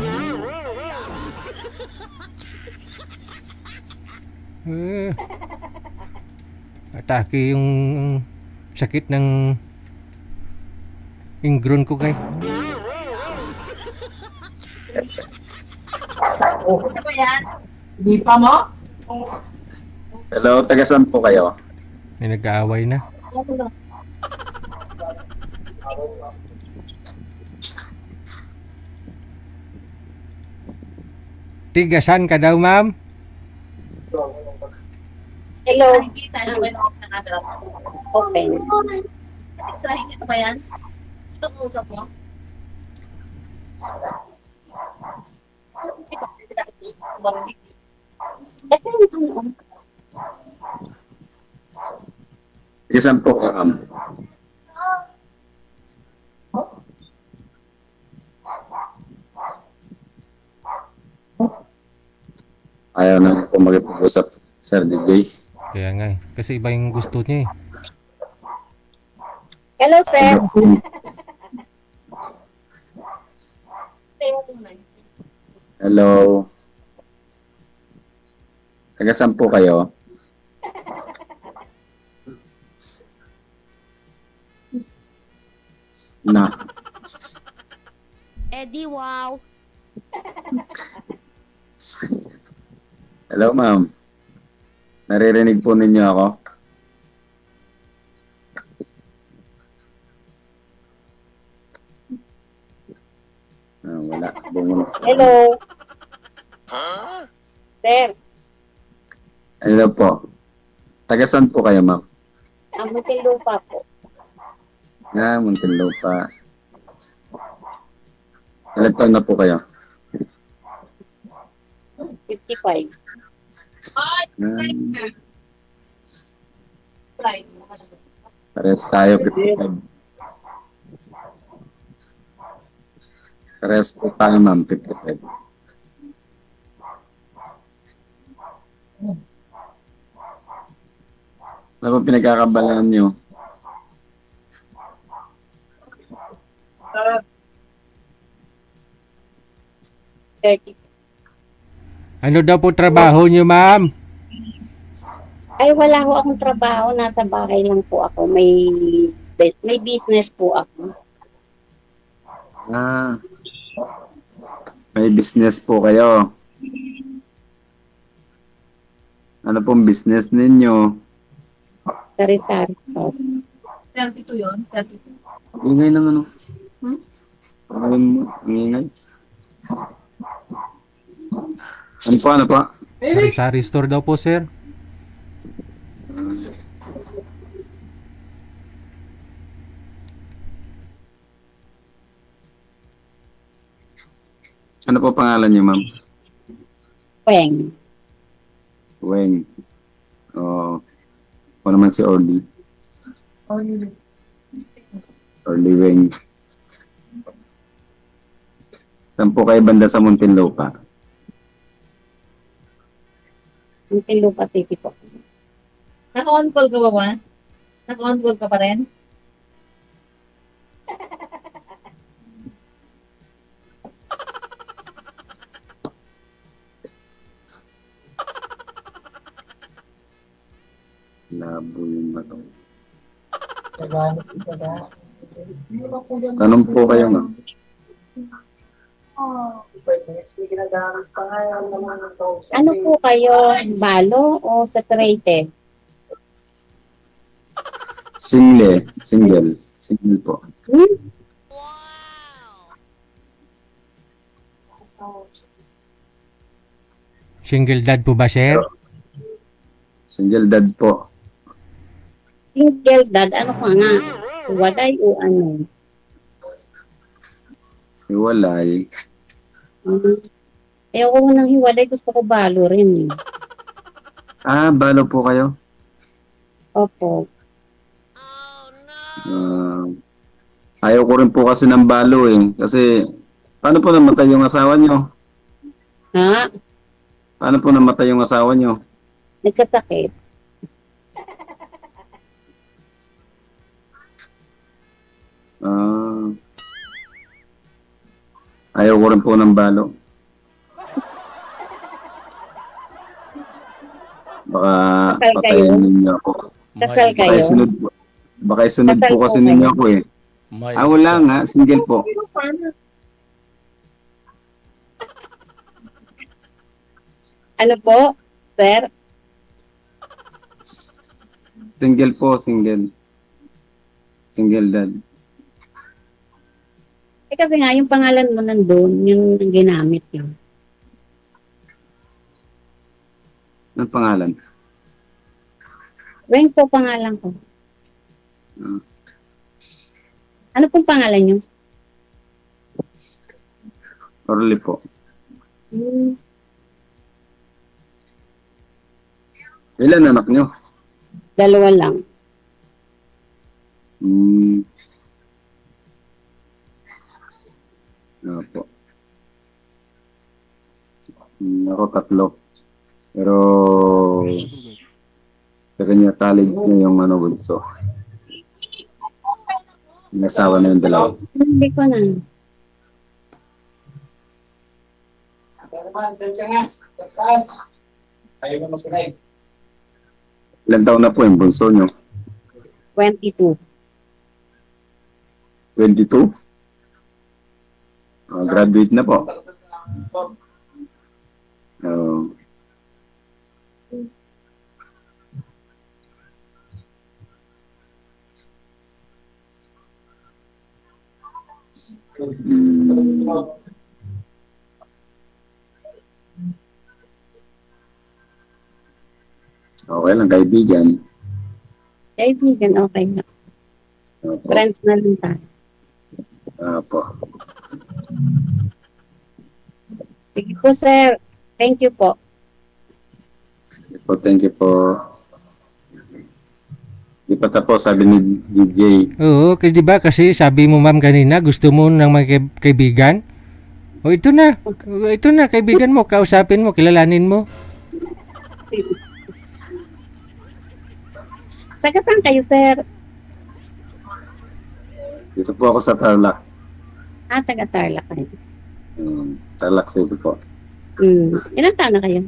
Atake yung sakit ng ingron ko kay. Di pa mo? Hello, taga saan po kayo? May nag-aaway na. Tigasan ka daw, ma'am? Hello. Open. Ito yung ano. Taga saan po kayo, ma'am? Ayaw na po mag-usap, Sir DJ. Kaya nga eh. Kasi iba yung gusto niya eh. Hello, sir. Hello. Taga saan po kayo? Na. Eddie, wow. Hello, ma'am. Naririnig po ninyo ako? Ah, wala. Bumulong. Hello. Sir, Hello po. Taga saan po kayo, ma'am? ang Muntinlupa po. Ah, Muntinlupa. Ilan taon na po kayo? 55. Ah, parehas tayo, 55. Parehas po tayo, ma'am, 55. Ano ba pinagkakabalaan nyo? Ano daw po trabaho niyo, ma'am? Ay, wala ho akong trabaho. Nasa bahay lang po ako. May business po ako. Ah, may business po kayo. Ano pong business ninyo? Sari-sari po. 32 yun? 32. Ingay ng ano? Ingay. Ano pa? Sari-sari store daw po, sir. Ano po pangalan niyo, ma'am? Pweng. Weng. Oh, ako naman si Orly. Orly Weng. Saan po kayo banda sa Muntinlupa? Muntinlupa City po. Naka-on call ka ba ba? Naka-on call ka pa rin? Labo yung mato. Tanong po kayo, ma'am. Ano po kayo? Balo o separated? Single. Single po. Single dad po ba, sir? Single dad po. Single dad, ano ka nga? Walay o ano? Hiwalay. Ayoko mo nang hiwalay, gusto ko balo rin eh. Balo po kayo? Opo. Ayaw ko rin po kasi ng balo eh. Kasi, paano po namatay yung asawa nyo? Ha? Paano po namatay yung asawa nyo? Nagkasakit. Ayaw ko rin po ng balo. Baka Kasal patayin kayo? ninyo ako. Kasal Baka kayo? isunod po. Baka isunod Kasal po po kasi kayo? ninyo ako eh. Wala nga. Single po. Ano po, sir? Single po. Single. Single dad. Eh kasi nga, yung pangalan mo nandun, yung ginamit yun. Anong pangalan? Weng po pangalan ko. Ano pong pangalan nyo? Orly po. Ilan anak nyo? 2 lang. Po. Ako 3. Pero sa kanya college na yung bunso. Nasawa na yung 2. Hindi ko na. Ilan taon na po yung bunso nyo? 22. 22? Graduate na po. Okay lang, kaibigan. Kaibigan, okay na. Opo. Friends na lang tayo. Opo. Sige po, sir. Thank you po. Thank you po. Di pa tapos, sabi ni DJ. Oo, kasi di ba kasi sabi mo ma'am kanina, gusto mo ng mga kaibigan? O ito na. Ito na, kaibigan mo. Kausapin mo, kilalanin mo. Taga saan kayo, sir? Dito po ako sa Tarlac. Taga Tarlac kayo. Tarlac City po. Ilang taon na kayo?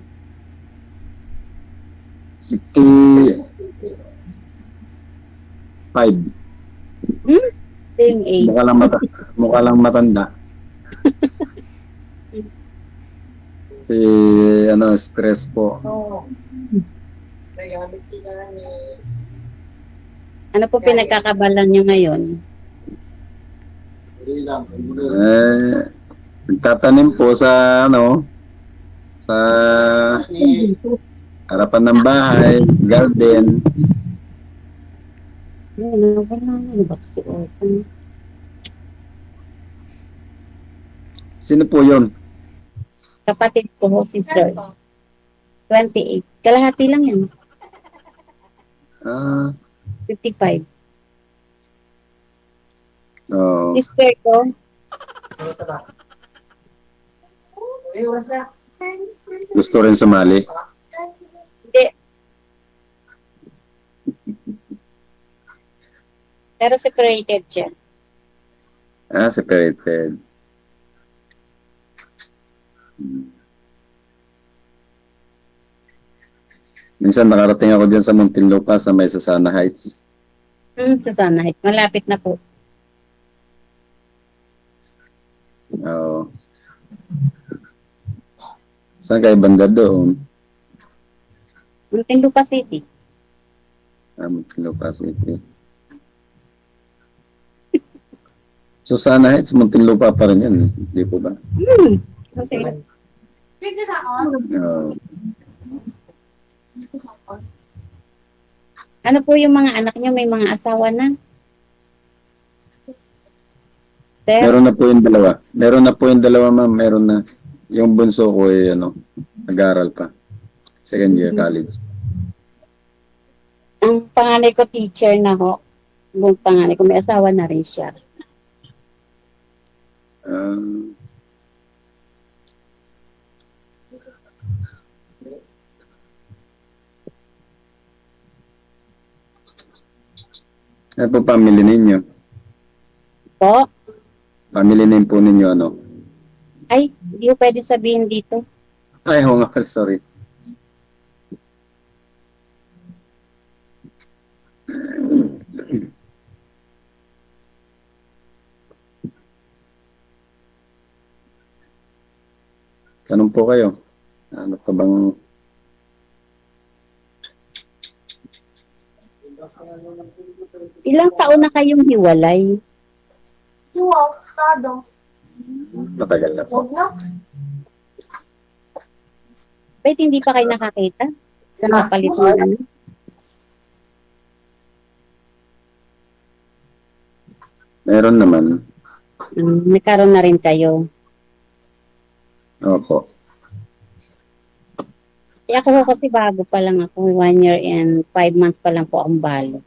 65. Same age. Mukha lang matanda. Si stress po. Ano po pinagkakabalan nyo ngayon? Nagtatanim po sa sa harapan ng bahay, garden. Ano ba si Orton? Sino po yun? Kapatid ko, sister. 28. Kalahati lang yan. 55. Sister ko. Gusto rin sumali. Hindi. Pero separated siya. Separated. Minsan nakarating ako dyan sa Muntinlupa sa may Susana Heights. Susana Heights. Malapit na po. Oo. Saan kayo banda doon? Muntinlupa City. Muntinlupa City. Susana Heights, Muntinlupa pa rin yan. Hindi po ba? Okay. Oo. Ano po yung mga anak niyo? May mga asawa na? Sir? Meron na po yung dalawa. Meron na po yung dalawa, ma'am. Meron na. Yung bunso ko nag-aaral pa. Second year college. Ang panganay ko teacher na ho. Yung panganay ko may asawa na rin siya. Um, ano po family ninyo? Po? Family name po ninyo Ay, hindi ko pwede sabihin dito. Ay, oo nga pala, sorry. Tanong po kayo. Ano pa bang... Ilang taon na kayong hiwalay? Matagal na po. Ba't hindi pa kayo nakakita? Sa kapalit mo ano? Meron naman. Nagkaroon na rin kayo. Opo. Ako ho kasi bago pa lang ako. 1 year and 5 months pa lang po ang balo.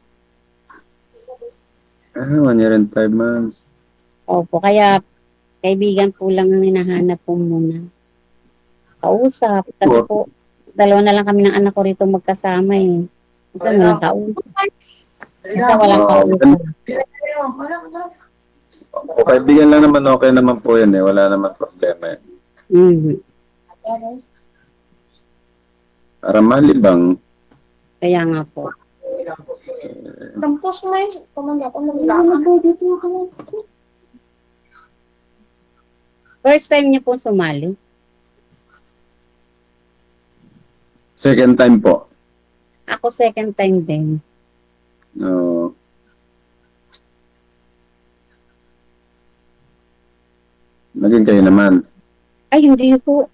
1 year and 5 months. Opo, kaya kaibigan po lang ang hinahanap po muna. Kausap. Kasi po, dalawa na lang kami ng anak ko rito magkasama eh. Kasi walang kausap. Kasi walang kausap. O kaibigan lang naman, okay naman po yan eh. Wala naman problema eh. Para malibang. Kaya nga po. First time niyo po sumali? Second time po. Ako second time din. No. Naging kayo naman. Ay, hindi po.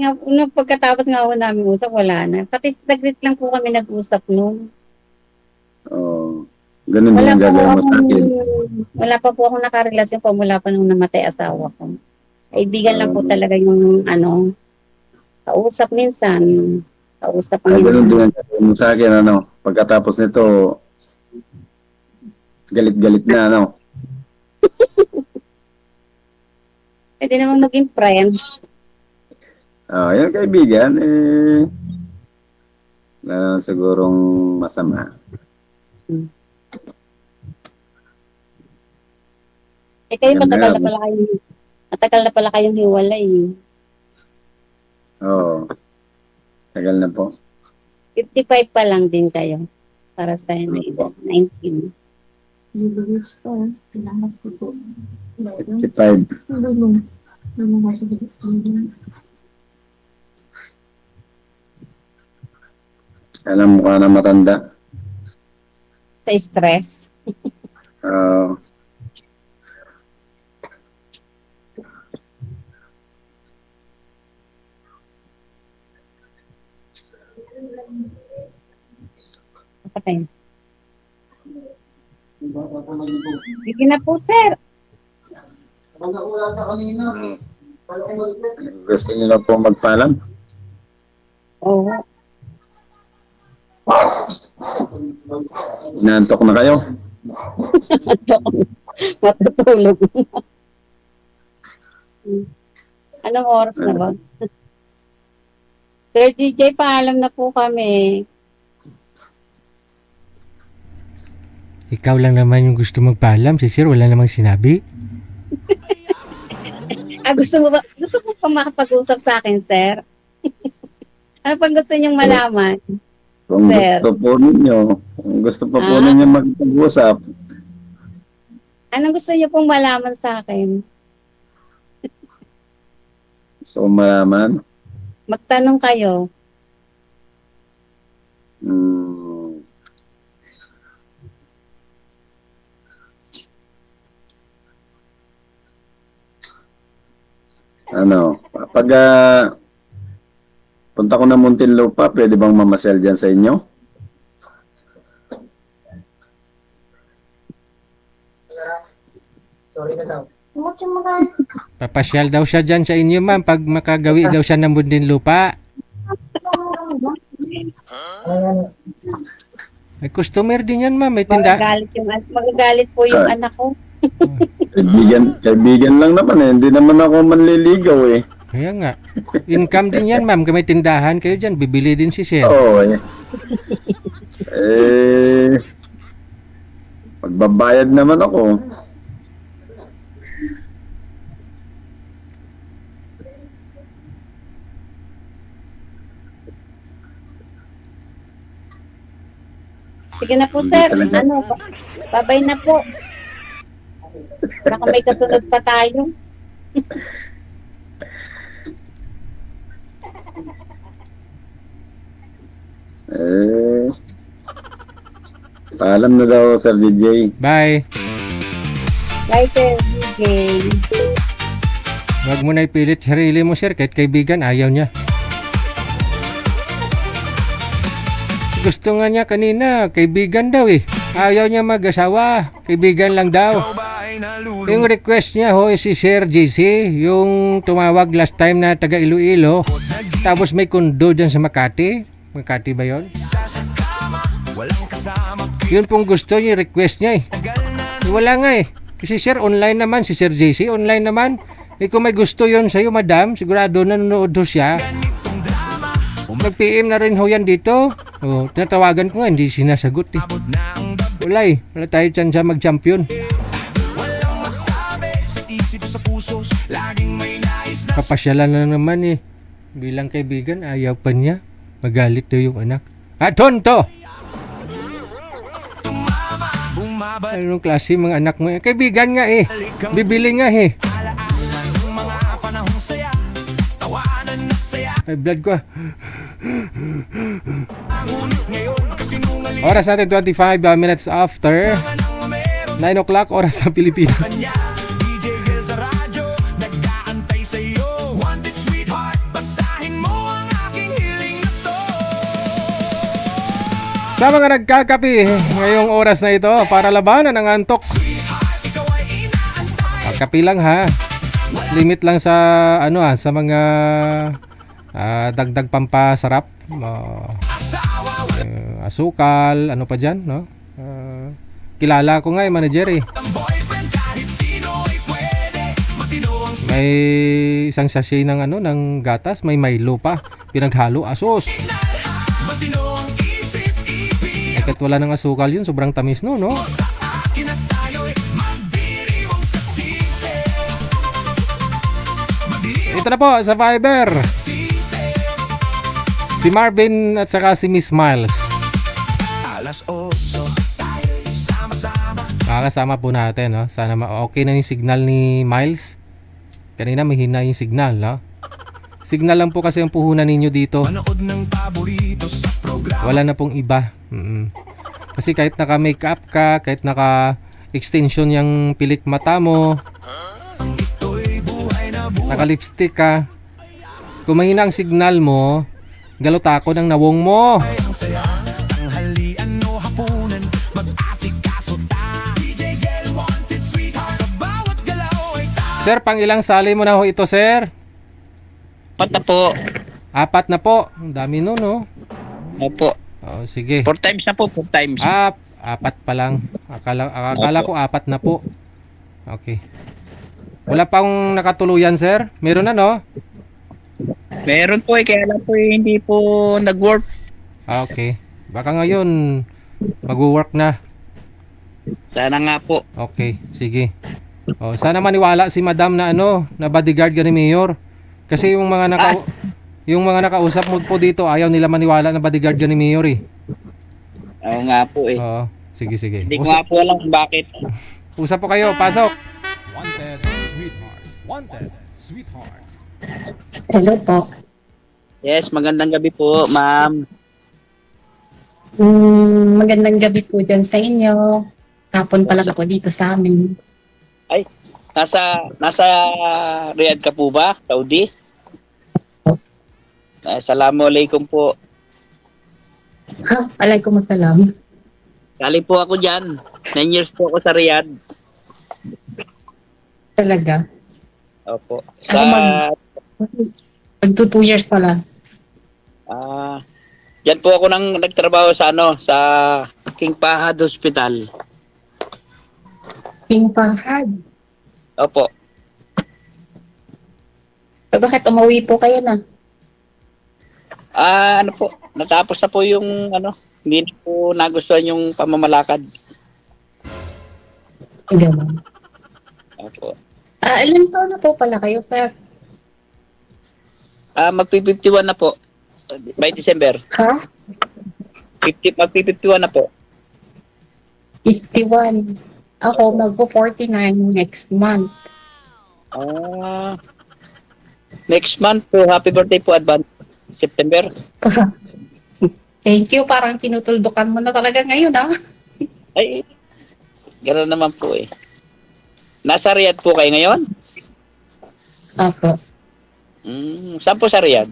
Nung pagkatapos nga ako namin usap, wala na. Pati saglit lang po kami nag-usap noon. Oh, ganun din ang gagawin mo sa akin. Wala pa po akong nakarelasyon pa mula pa nung namatay asawa ko. Kaibigan lang po talaga yung kausap minsan. Kausap ang Ganun din ang gagawin mo sa akin, pagkatapos nito, galit-galit na, Pwede naman maging friends. Yung kaibigan, na sigurong masama. Kayo matagal na pala kayong hiwalay. Oo. Tagal na po. 55 pa lang din kayo. Para sa na edad. 19. 55. Alam mo ka na matanda. Sa stress. Oo. Okay. Sige na po, sir. Gusto niyo lang po magpaalam? Oo. Inaantok na kayo? Matutulog. Anong oras na ba? Sir DJ, paalam na po kami. Ikaw lang naman yung gusto magpaalam. Si Sir, wala namang sinabi. Gusto mo pa makapag-usap sa akin, sir? Ano pang gusto niyong malaman? Kung Sir. gusto pa po ninyo magpag-usap, Anong gusto niyo pong malaman sa akin? gusto kong malaman, Magtanong kayo. Ano, pag punta ko ng Muntinlupa, pwede bang mamasyal dyan sa inyo? Papasyal daw siya dyan sa inyo, ma'am, pag makagawi daw siya ng Muntinlupa. May customer din yan, ma'am. May tinda. Magagalit po yung anak ko. Kaibigan lang naman eh. Hindi naman ako manliligaw eh. Kaya nga. Income din yan, ma'am. Kung may tindahan kayo dyan, bibili din si sir. Oo eh. Magbabayad naman ako. Sige na po, Hindi sir. talaga. Babay na po. Baka may kasunod pa tayo. Paalam na daw, Sir DJ. Bye. Bye, sir. Okay. Huwag mo na ipilit sarili mo, sir. Kahit kaibigan, ayaw niya. Gusto nga niya kanina, kaibigan daw eh. Ayaw niya mag-asawa. Kaibigan lang daw. Yung request niya ho si Sir JC, yung tumawag last time na taga Iloilo. Tapos may kondo dyan sa Makati. Makati ba yun? Yun pong gusto niya, request niya eh. Wala nga eh. Kasi Sir, online naman. Si Sir JC, online naman. Eh kung may gusto yun sa'yo, madam, sigurado nanonood ho siya. Nag-PM na rin ho yan dito. Oh, tinatawagan ko nga, hindi sinasagot eh. Wala eh. Wala tayo dyan siya mag-champion. Papasyalan na naman eh. Bilang kaibigan, ayaw pa niya. Magalit daw yung anak. Tonto! Anong klase mga anak mo? Kaibigan nga eh. Bibili nga eh. Ay, blood ko ah. Oras natin 25 minutes after 9 o'clock oras sa Pilipinas. Sa mga nagkakapi ngayong oras na ito para labanan ang antok. Pagkapi lang ha. Limit lang sa ano sa mga dagdag pampasarap. Asukal, ano pa diyan, no? Kilala ko nga yung manager eh. May isang sachet ng ano ng gatas, may Milo pa, pinaghalo asos. Kahit wala ng asukal yun, sobrang tamis no? Ito na po sa Viber. Si Marvin at saka si Miss Miles. Makakasama po natin, no? Sana okay na yung signal ni Miles. Kanina mahina yung signal, no? Signal lang po kasi ang puhunan ninyo dito. Wala na pong iba. Kasi kahit naka-makeup ka, kahit naka-extension yung pilik mata mo, naka-lipstick ka, kung mahina ang signal mo, galutako ng nawong mo. Sir, pang ilang sali mo na ho ito, sir? 4 na po. 4 na po. Ang dami nun, no? Opo. Oh, sige. 4 times na po, 4 times. 4 pa lang. Akala ko 4 na po. Okay. Wala pang nakatuluyan, sir? Meron na, no? Meron po kaya lang po hindi po nag-work. Okay. Baka ngayon, mag-work na. Sana nga po. Okay, sige. Oh, sana maniwala si Madam na na bodyguard ka ni Mayor. Kasi yung mga nakausap mo po dito, ayaw nila maniwala na bodyguard ka ni Mayor eh. Oo nga po eh. Oo, sige. Hindi ko nga po alam kung bakit. Usap po kayo, pasok. Wanted, sweetheart. Wanted, sweetheart. Hello po. Yes, magandang gabi po, ma'am. Magandang gabi po dyan sa inyo. Hapon pa lang po dito sa amin. Ay, Nasa Riyadh ka po ba? Saudi? Assalamualaikum po. Waalaikumsalam. Galing po ako dyan. 9 years po ako sa Riyadh. Talaga. Opo. Ako magto 2 years pala. Dyan po ako nagtrabaho sa sa King Fahad Hospital. King Fahad. Opo. Bakit umuwi po kayo na? Ano po, natapos na po yung hindi na po nagustuhan yung pamamalakad. Ganun. Opo. Ilan taon na po pala kayo, sir? Magpi-51 na po. By December. Ha? Magpi-51 na po. 51. Ako magpo-49 next month. Next month po, happy birthday po advance. September. Thank you. Parang tinutuldukan mo na talaga ngayon, ha? Ay, gano'n naman po eh. Nasa Riyadh po kayo ngayon? Apo. Saan po sa Riyadh?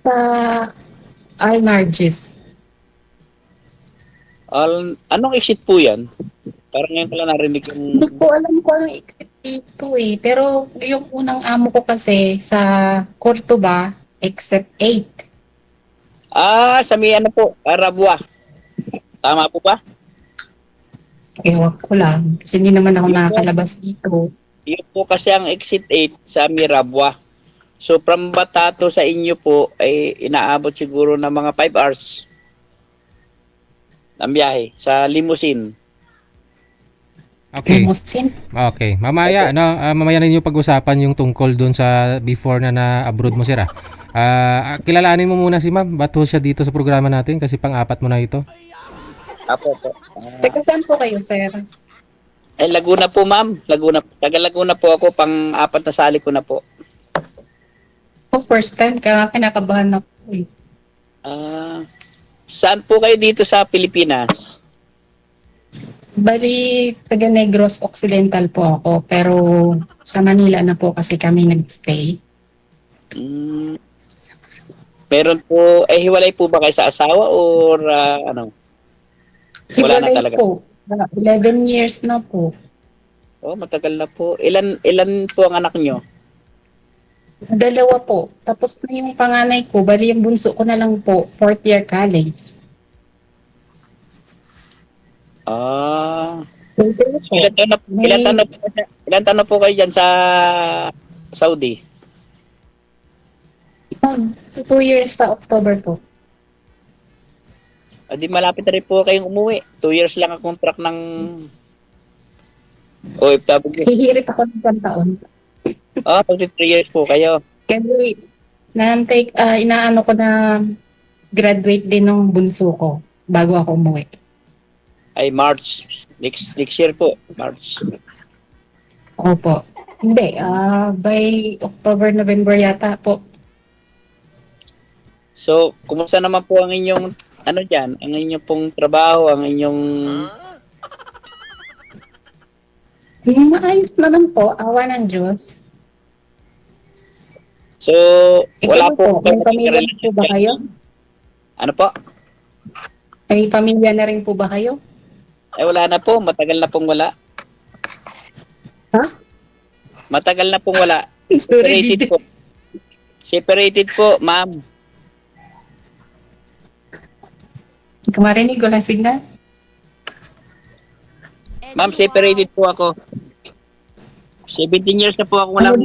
Sa Al-Narjis. Anong exit po yan? Parang ngayon ko lang narinig yung... Hindi ko alam kung anong exit dito eh. Pero yung unang amo ko kasi sa Cordoba, exit 8. Sa may po, Rabwa. Tama po ba? Ewan ko lang. Kasi hindi naman ako nakakalabas dito. Yun po kasi ang exit 8 sa Mirabwa. So from Batato sa inyo po ay inaabot siguro ng mga 5 hours ng biyahe sa limousine. Okay. Limousine? Okay. Mamaya mamaya ninyo pag-usapan yung tungkol doon sa before na abroad mo, sir. Kilalanin mo muna si ma'am. Ba't ho siya dito sa programa natin kasi pang-apat mo na ito? Apo po. Teka, saan po kayo, sir? Laguna po, ma'am. Taga Laguna po ako, pang-apat na sali ko na po. First time ka, kinakabahan ako eh. Saan po kayo dito sa Pilipinas? Bali, taga Negros Occidental po ako, pero sa Manila na po kasi kami nag-stay. Meron po, hiwalay po ba kayo sa asawa or Wala na Hiwalay talaga? Po. 11 years na po. Oh, matagal na po. Ilan po ang anak nyo? 2 po. Tapos na yung panganay ko, bali yung bunso ko na lang po, 4th year college. Ilan taon na po kayo dyan sa Saudi? 2 years sa October po. Di malapit na rin po kayong umuwi. 2 years lang ang contract ng OFW. Hihirit ako ng 1 taon. 23 years po kayo. Kasi inaano ko na graduate din ng bunso ko bago ako umuwi. Ay March. Next year po. March. Opo. Hindi, by October, November yata po. So, kumusta naman po ang inyong dyan? Ang inyong pong trabaho, ang inyong... Maayos naman po, awa ng Diyos. So, wala po... May pamilya na po ba kayo? Ano po? May pamilya na rin po ba kayo? Wala na po. Matagal na pong wala. Ha? Matagal na pong wala. Sorry, Separated po. Separated po, ma'am. Kumarinig ko lang signal. Ma'am, separated po ako. 17 years na po ako walang...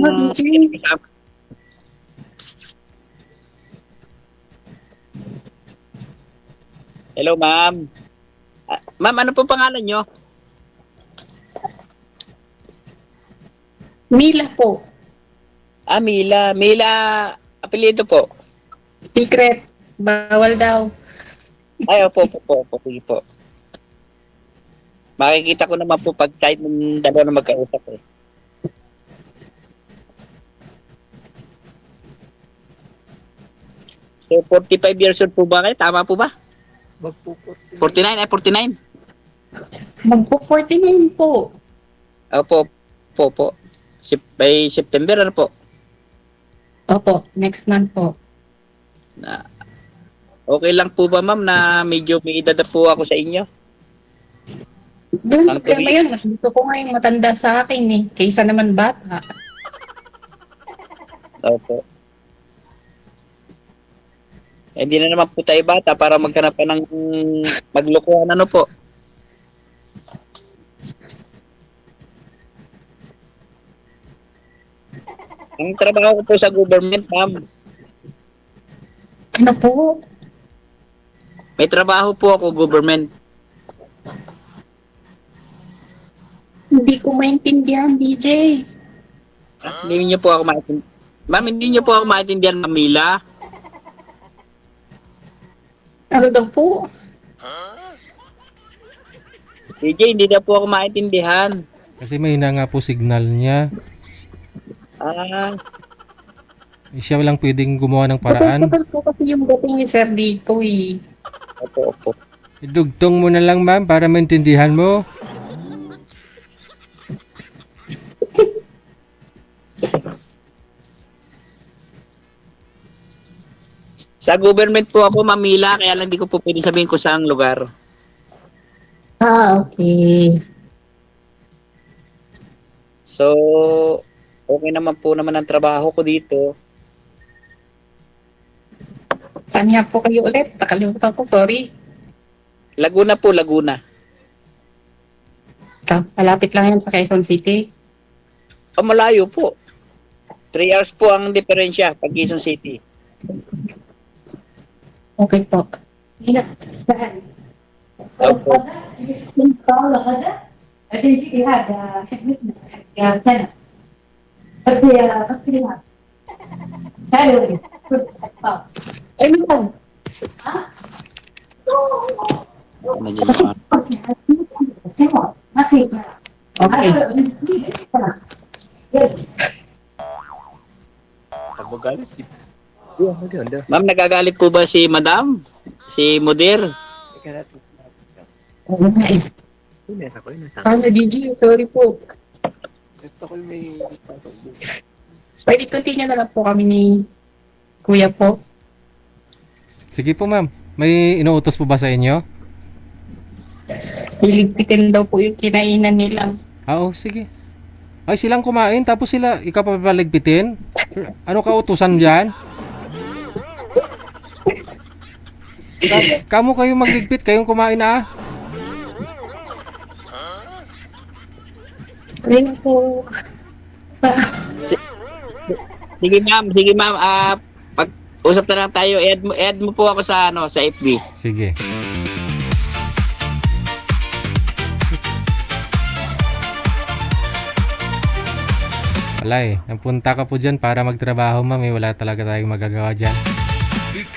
Hello, ma'am. Ma'am, ano po pangalan nyo? Mila po. Mila. Mila, apelyido po. Secret. Bawal daw. Ay, opo. Sige po. Makikita ko naman po pag kahit ng dalawa na magkausap eh. So, 45 years old po ba kayo? Tama po ba? 49. 49? Magpo 49 po. Opo, po. By September, ano po? Opo, next month po. Na, okay lang po ba, ma'am, na medyo may edad na po ako sa inyo? Doon, Ano po kaya ngayon, mas gusto ko nga yung matanda sa akin eh, kaysa naman bata. Opo. Hindi na naman po tayo bata para maghanap pa ng maglokohan, ano po? Ang trabaho ko po sa government, ma'am. Ano po? May trabaho po ako, government. Hindi ko maintindihan, DJ. Hindi niyo po ako maintindihan. Ma'am, hindi niyo po ako maintindihan, Mamila. Ano daw po? DJ, hindi na po ako maintindihan. Kasi mahina nga po signal niya. Ah, Siya lang pwedeng gumawa ng paraan. Tagal po kasi yung dating ni Sir dito eh. opo. Idugtong mo na lang, ma'am, para maintindihan mo. Sa government po ako, Mamila, kaya lang di ko po pwede sabihin kung saang lugar. Ah, okay. So, okay naman po naman ang trabaho ko dito. Saan nga po kayo ulit? Nakalimutan ko, sorry. Laguna po, Laguna. Malapit lang yan sa Quezon City. O, malayo po. 3 hours po ang diferensya pag Quezon City. Okay po. Opo. Ay, ano? Ano dyan yung Okay. Ma'am, nagagalit po ba si Madam? Si Mudir? Oo nga eh. Paano, DJ? Sorry po. Pwede continue na lang po kami ni Kuya po. Sige po, ma'am. May inuutos po ba sa inyo? Iligpitin daw po yung kinainan nila. Oo, sige. Ay, silang kumain, tapos sila, ikaw pa paligpitin? Ano ka utusan dyan? Kamu kayo magligpit, kayong kumain ah. Ayun po. Sige ma'am, pag-usap na lang tayo. Add mo po ako sa sa FB. Sige. Wala eh. Napunta ka po dyan para magtrabaho, ma'am. Wala talaga tayong magagawa dyan.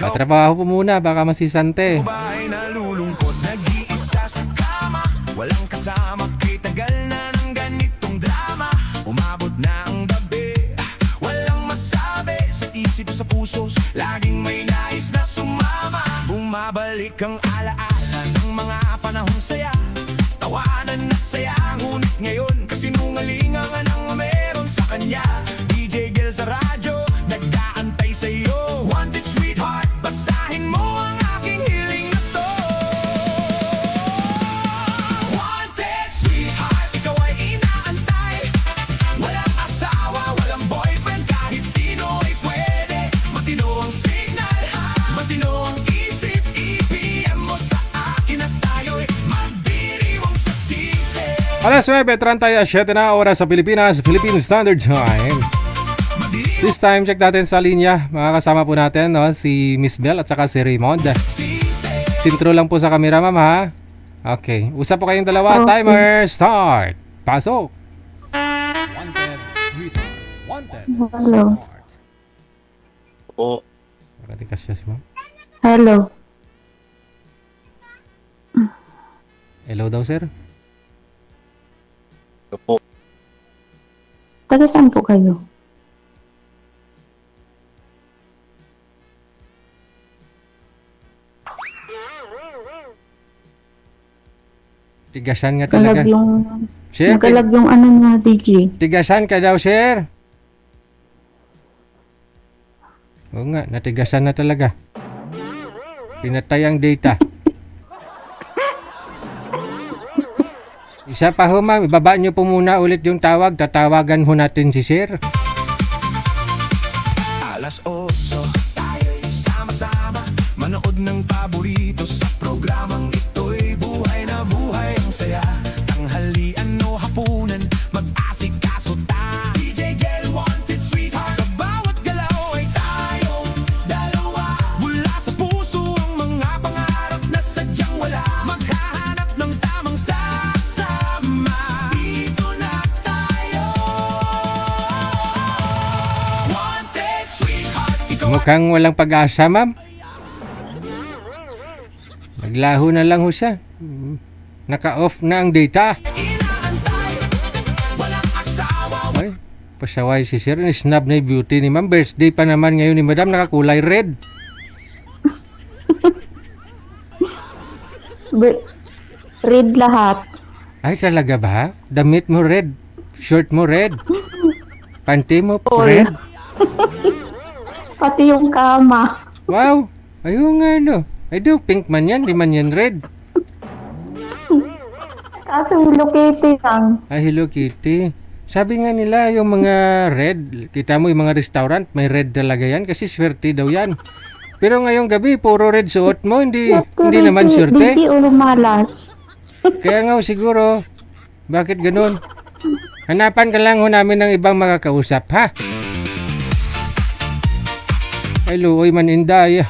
Matrabaho po muna, baka masisante. Bahay nalulungkot, nag-iisa sa kama. Walang kasama, kitagal na ng ganitong drama. Umabot na ang gabi, walang masabi. Sa isip sa puso, laging may nais na sumama. Bumabalik ang alaala ng mga panahong saya. Tawanan at saya, ngunit ngayon kasinungalingan ang meron sa kanya. DJ Gil sa radyo, nag-aantay sa'yo. Wanted sweetheart, basahin mo ang aking hiling na to. Wanted sweetheart, ikaw ay inaantay. Walang asawa, walang boyfriend, kahit sino ay pwede. Matino ang signal, matino ang isip. I-PM mo sa akin at tayo'y magdiriwang sa sisi. Alas 9:37 na oras sa Pilipinas, Philippine Standard Time. This time, check natin sa linya. Makakasama po natin no, si Miss Bell at saka si Raymond. Sintro lang po sa camera, ma'am ha. Okay, usap po kayong dalawa. Okay. Timer, start. Pasok. Wanted sweetheart. Wanted Hello. sweetheart. Po, Nakatikas siya si ma'am. Hello. Hello daw, sir. po. Taga saan po kayo? Tigasan nga talaga. Sir, Nagalag yung ano niya, DJ. tigasan ka daw, sir. Oo nga, natigasan na talaga. Pinatay ang data. Isa pa ho, ma'am. Ibaba nyo po muna ulit yung tawag. Tatawagan ho natin si sir. Alas 8, tayo'y sama-sama manood ng paborito sa programang ito'y buhay na buhay ang saya. Tanghalian o hapunan, mag-asikaso ta. DJ Gel wanted sweetheart. Sa bawat galaw ay tayong dalawa. Mula sa puso ang mga pangarap na sadyang wala. Maghahanap ng tamang sasama. Dito na tayo. Wanted sweetheart. Ikaw Mukhang walang pag-asa, ma'am. Naglaho na lang ho siya. Naka-off na ang data. inaantay. Walang asawa. Ay, pasaway si sir. Snub na yung beauty ni ma'am. Birthday pa naman ngayon ni madam. Nakakulay red. Read lahat. Ay, talaga ba? Damit mo red. Shirt mo red. Panty mo Oy. red. Pati yung kama. Wow. Ayun nga no. Ay do, pink man yan. Di man yan red. Kaso Hello Kitty lang. Ay, Hello Kitty. Sabi nga nila yung mga red, kita mo yung mga restaurant, may red talaga yan kasi swerte daw yan. Pero ngayong gabi, puro red suot mo, hindi naman swerte. DJ o lumalas. Kaya nga siguro, bakit ganun? Hanapan ka lang ho namin ng ibang makakausap, ha? Ay, luoy man inday.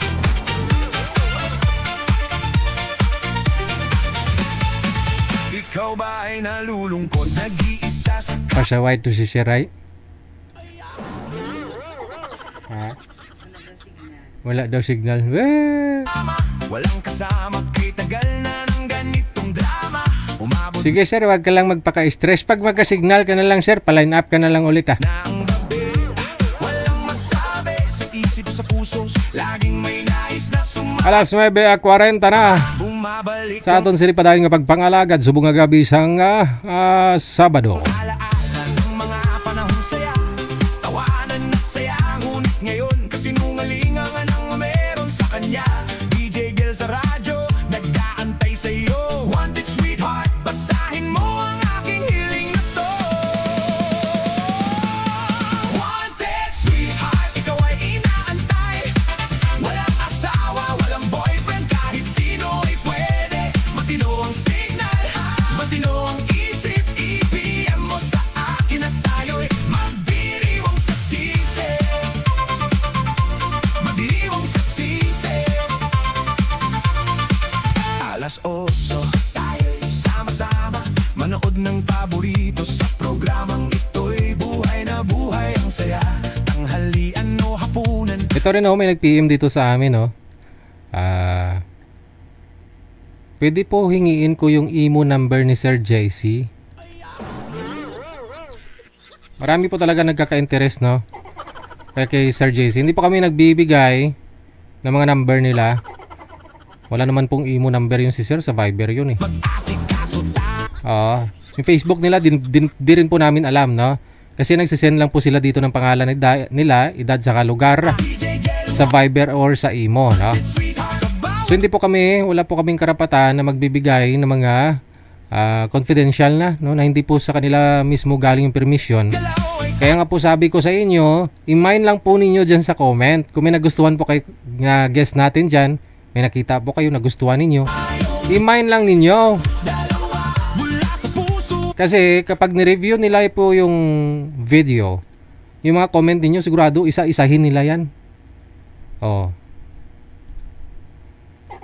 Ikaw ba ay nalulungkot? Nag-iisa sa Pasaway to si Shiray. Ha? Wala daw signal. Weh! kama. Walang kasama kay tagal na ng ganitong drama. Umabot Sige sir, wag ka lang magpaka-stress. Pag magka-signal ka na lang sir, pa-line up ka na lang ulit ha. na ang gabi. Walang masabi sa isip sa puso. Laging may nais na Alas 9:40 na. bumabalik. Sa aton sili padayong nga pagpangalagad subong nga gabi sang Sabado. Alaala ng mga panahong saya. Tawanan at saya. Ngunit ngayon kasinungalingan ang meron sa kanya. DJ Gel sa radyo, nag-aantay sa'yo. Wanted sweetheart, basahin mo ang aking hiling na to. Wanted sweetheart, ikaw ay inaantay. Walang asawa, walang boyfriend, kahit sino ay pwede. Matino ang signal, matino ang isip. I-PM mo sa akin at tayo'y magdiriwang sa sisi. Magdiriwang sa sisi. Alas 8, tayo'y sama-sama manood ng paborito sa programang ito'y buhay na buhay ang saya. Tanghalian o hapunan. Ito rin ako may nag-PM dito sa amin no. Pwede po hingiin ko yung imo number ni Sir JC. Marami po talaga nagkaka-interest no. Kay Sir JC. Hindi po kami nagbibigay ng mga number nila. Wala naman pong imo number yung si Sir, sa Viber yun eh. Mag-asikaso ta. Yung Facebook nila di rin po namin alam no. Kasi nagsisend lang po sila dito ng pangalan nila, edad saka lugar sa Viber or sa imo no. So hindi po kami, wala po kaming karapatan na magbibigay ng mga confidential na no, na hindi po sa kanila mismo galing yung permission. Kaya nga po sabi ko sa inyo, i-mind lang po ninyo dyan sa comment. Kung may nagustuhan po kayo na guest natin dyan, may nakita po kayo nagustuhan ninyo, i-mind lang ninyo. Kasi kapag ni-review nila po yung video, yung mga comment ninyo sigurado isa-isahin nila yan.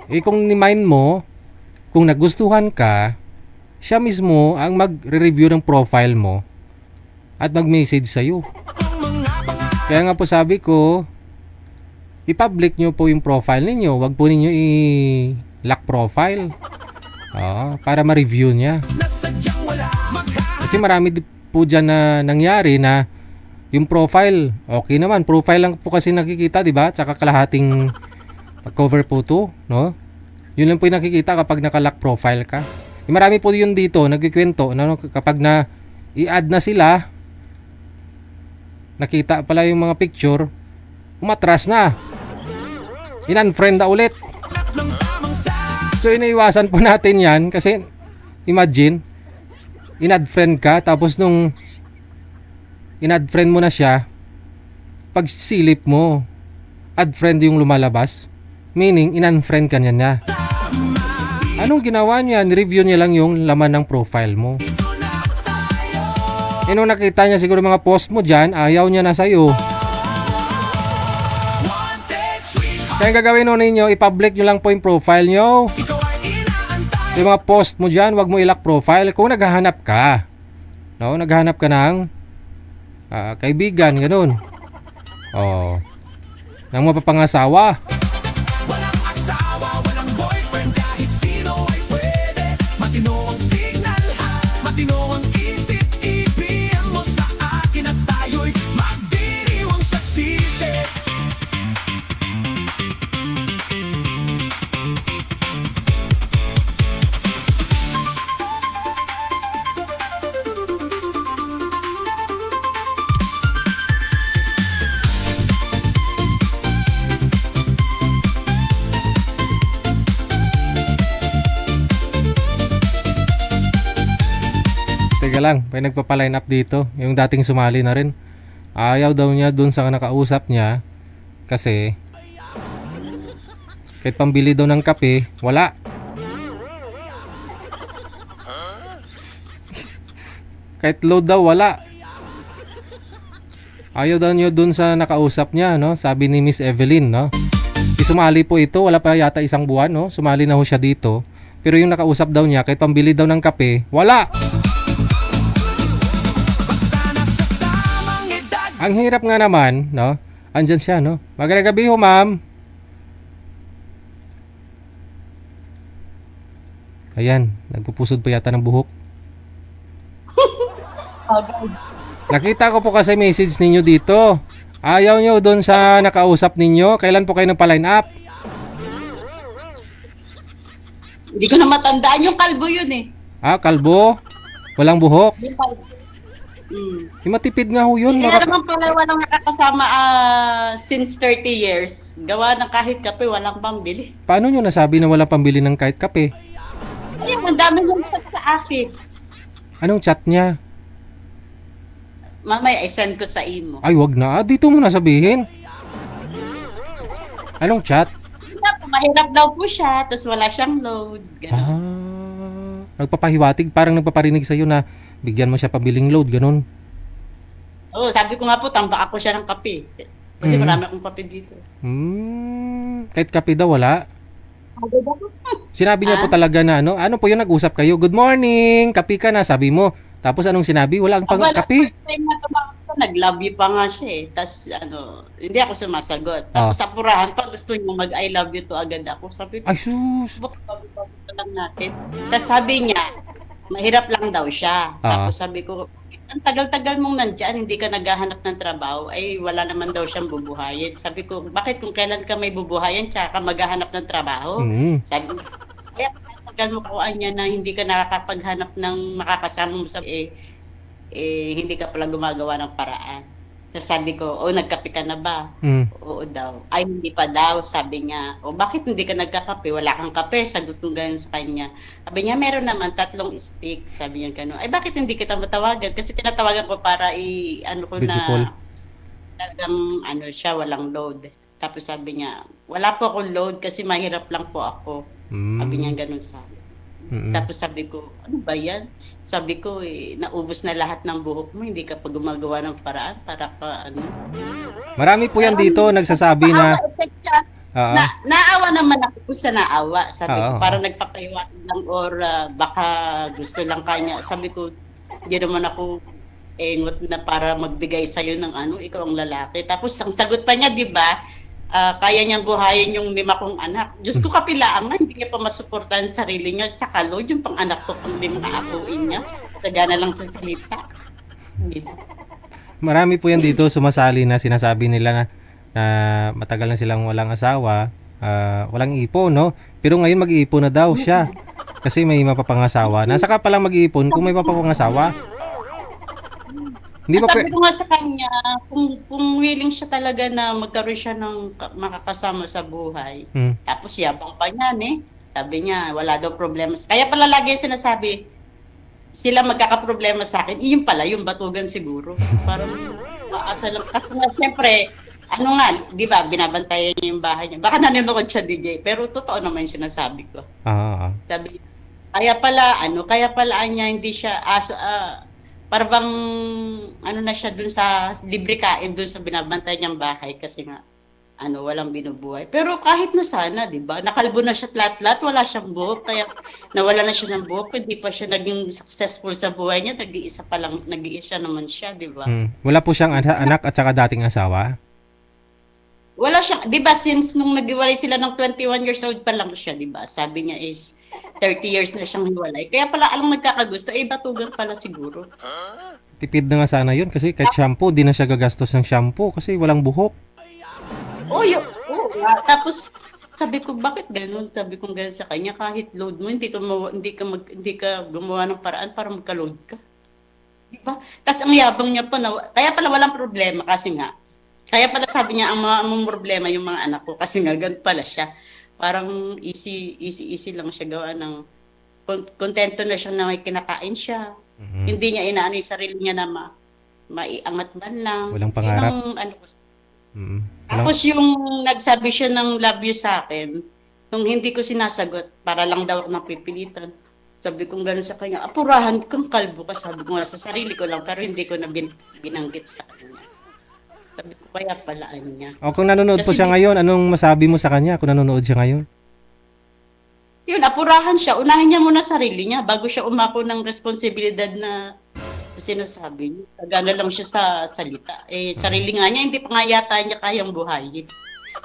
Kung ni-mind mo, kung nagustuhan ka, siya mismo ang mag-review ng profile mo at mag-message sa'yo. Kaya nga po sabi ko, i-public nyo po yung profile ninyo. Wag po ninyo i-lock profile. Para ma-review niya. Kasi marami po dyan na nangyari na yung profile, okay naman. Profile lang po kasi nakikita, di ba? Tsaka kalahating cover photo, no? Yun lang po yung nakikita kapag naka-lock profile ka. Marami po yun dito, nagkikwento, no, kapag na i-add na sila, nakita pala yung mga picture, umatras na. In-unfriend na ulit. So iniiwasan po natin yan kasi imagine, in-add friend ka, tapos nung in-add friend mo na siya, pag silip mo, add friend yung lumalabas, meaning in-unfriend ka niya. Anong ginawa niya? Review niya lang yung laman ng profile mo. Nung nakita niya siguro mga post mo dyan, ayaw niya na sa'yo. Kaya ang gagawin nun ninyo, i-public nyo lang po yung profile nyo. Yung mga post mo dyan, wag mo i-lock profile. Kung naghahanap ka, no? Naghahanap ka ng kaibigan, ganun. Oh. Nang mapapangasawa. Walang asawa, walang boyfriend, kahit sino ay pwede. Matino ang signal, matino ang isip. Ibigyan mo sa akin at tayo'y magdiriwang sa sisi. Teka lang, may nagpapaline up dito. Yung dating sumali na rin. Ayaw daw niya dun sa nakausap niya. Kasi kahit pambili daw ng kape, wala. Kahit load daw, wala. Ayaw daw niya dun sa nakausap niya, no? Sabi ni Miss Evelyn, no? Sumali po ito, wala pa yata isang buwan, no? Sumali na ho siya dito. Pero yung nakausap daw niya, kahit pambili daw ng kape, wala. Ang hirap nga naman, no? Andyan siya, no? Magandang gabi ho, ma'am. Ayan, nagpupusod pa yata ng buhok. Nakita ko po kasi message ninyo dito. Ayaw nyo doon sa nakausap ninyo. Kailan po kayo nagpa-line up? Hindi ko na matandaan yung kalbo yun eh. Ah, kalbo? Walang buhok? Yung kalbo. Matipid nga ho yun. Hindi naman pala walang nakakasama since 30 years. Gawa ng kahit kape, walang pambili. Paano nyo nasabi na walang pambili ng kahit kape? Ayun, ang dami nung chat sa akin. Anong chat niya? Mamaya, i-send ko sa imo. Ay, wag na. Dito mo na sabihin. Anong chat? Mahirap daw po siya, tapos wala siyang load. Nagpapahiwatig, parang nagpaparinig sa'yo na bigyan mo siya pabiling load, ganun. Oo, sabi ko nga po, tambak ako siya ng kape. Kasi marami akong kape dito. Kahit kape daw, wala? Sinabi niya po talaga na, ano po yung nag-usap kayo? Good morning, kape ka na, sabi mo. Tapos anong sinabi? Wala ang kape. Nag-love you pa nga siya eh. Tapos hindi ako sumasagot. Tapos sa purahan pa, gusto niya mag-I love you to agad ako. Sabi ko, ay sus! bago lang natin. Tapos sabi niya, mahirap lang daw siya. Tapos sabi ko, ang tagal-tagal mong nandyan, hindi ka naghahanap ng trabaho, ay wala naman daw siyang bubuhayin. Sabi ko, bakit kung kailan ka may bubuhayin, tsaka maghahanap ng trabaho? Sabi ko, kaya tagal mo kakuan niya na hindi ka nakakapaghanap ng makakasama mo sa hindi ka pala gumagawa ng paraan. So sabi ko, nagkape ka na ba? Oo daw. Ay, hindi pa daw. Sabi niya, bakit hindi ka nagkakape? Wala kang kape. Sagot ko ganun sa kanya. Sabi niya, meron naman 3 stick. Sabi niya gano'n. Ay, bakit hindi kita matawagan? Kasi tinatawagan ko para video call. Talagang siya, walang load. Tapos sabi niya, wala po akong load kasi mahirap lang po ako. Sabi niya gano'n sa akin. Tapos sabi ko, ano ba yan? Sabi ko, naubos na lahat ng buhok mo, hindi ka pa gumagawa ng paraan para ka Marami po yan dito, nagsasabi na... Naawa naman ako sa naawa. Sabi ko, parang nagpapahiwatig lang or baka gusto lang kanya. Sabi ko, hindi naman ako engot na para magbigay sa'yo ng ikaw ang lalaki. Tapos ang sagot pa niya, di ba? Kaya niyang buhayin yung 5 kong anak. Diyos ko, kapilaan nga, hindi niya pa masuportahan sa sarili niya. Sa kalod, yung pang-anak ko, pang 5 aapuin niya. Taga na lang sa salita. Marami po yan dito, sumasali na sinasabi nila na matagal na silang walang asawa, walang ipon, no? Pero ngayon mag-iipon na daw siya. Kasi may mapapangasawa na. Saka palang mag-iipon kung may mapapangasawa. Hindi ba Sabi ko nga sa kanya, kung willing siya talaga na magkaroon siya ng makakasama sa buhay, tapos yabang pa niyan eh. Sabi niya, wala daw problema. Kaya pala lagi sinasabi, sila magkakaproblema sa akin. Iyon pala, yung batugan siguro. Parang, kasi nga, siyempre, ano nga, di ba, binabantayan niya yung bahay niya. Baka nanonood siya, DJ, pero totoo naman yung sinasabi ko. Sabi, kaya pala niya, hindi siya, parang ano na siya dun sa libre kain dun sa binabantay niyang bahay kasi nga walang binubuhay. Pero kahit na sana, 'di ba? Nakalbo na siya lat-lat, wala siyang buhok, kaya nawala na siya ng buhok, hindi pa siya naging successful sa buhay niya, nag-iisa naman siya, 'di ba? Wala po siyang anak at saka dating asawa? Wala siyang, 'di ba, since nung naghiwalay sila ng 21 years old pa lang siya, 'di ba? Sabi niya is 30 years na siyang hiwalay. Kaya pala alam nagkakagusto, batugan pala siguro. Tipid na nga sana yun kasi kahit shampoo, di na siya gagastos ng shampoo kasi walang buhok. Tapos sabi ko, bakit ganun? Sabi ko ganun sa kanya, kahit load mo, hindi ka gumawa ng paraan para magka-load ka. Diba? Tapos ang yabang niya pa, kaya pala walang problema kasi nga, kaya pala sabi niya, ang problema yung mga anak ko kasi nga, ganun pala siya. Parang easy lang siya gawa ng kontento na siya na may kinakain siya. Hindi niya inaano yung sarili niya na maiangat man lang. Walang pangarap. Tapos yung nagsabi siya ng love you sa akin, nung hindi ko sinasagot, para lang daw ako napipilitan. Sabi ko gano'n sa kanya, apurahan kang kalbo ka. Sabi ko nga sa sarili ko lang, pero hindi ko na binanggit sa kanya. Sabi ko, kaya palaan niya. O kung nanonood po siya ngayon, anong masabi mo sa kanya kung nanonood siya ngayon? Yun, apurahan siya. Unahin niya muna sarili niya bago siya umako ng responsibilidad na sinasabi niya. Gano'n lang siya sa salita. Sarili nga niya, hindi pa nga yata niya kayang buhayin.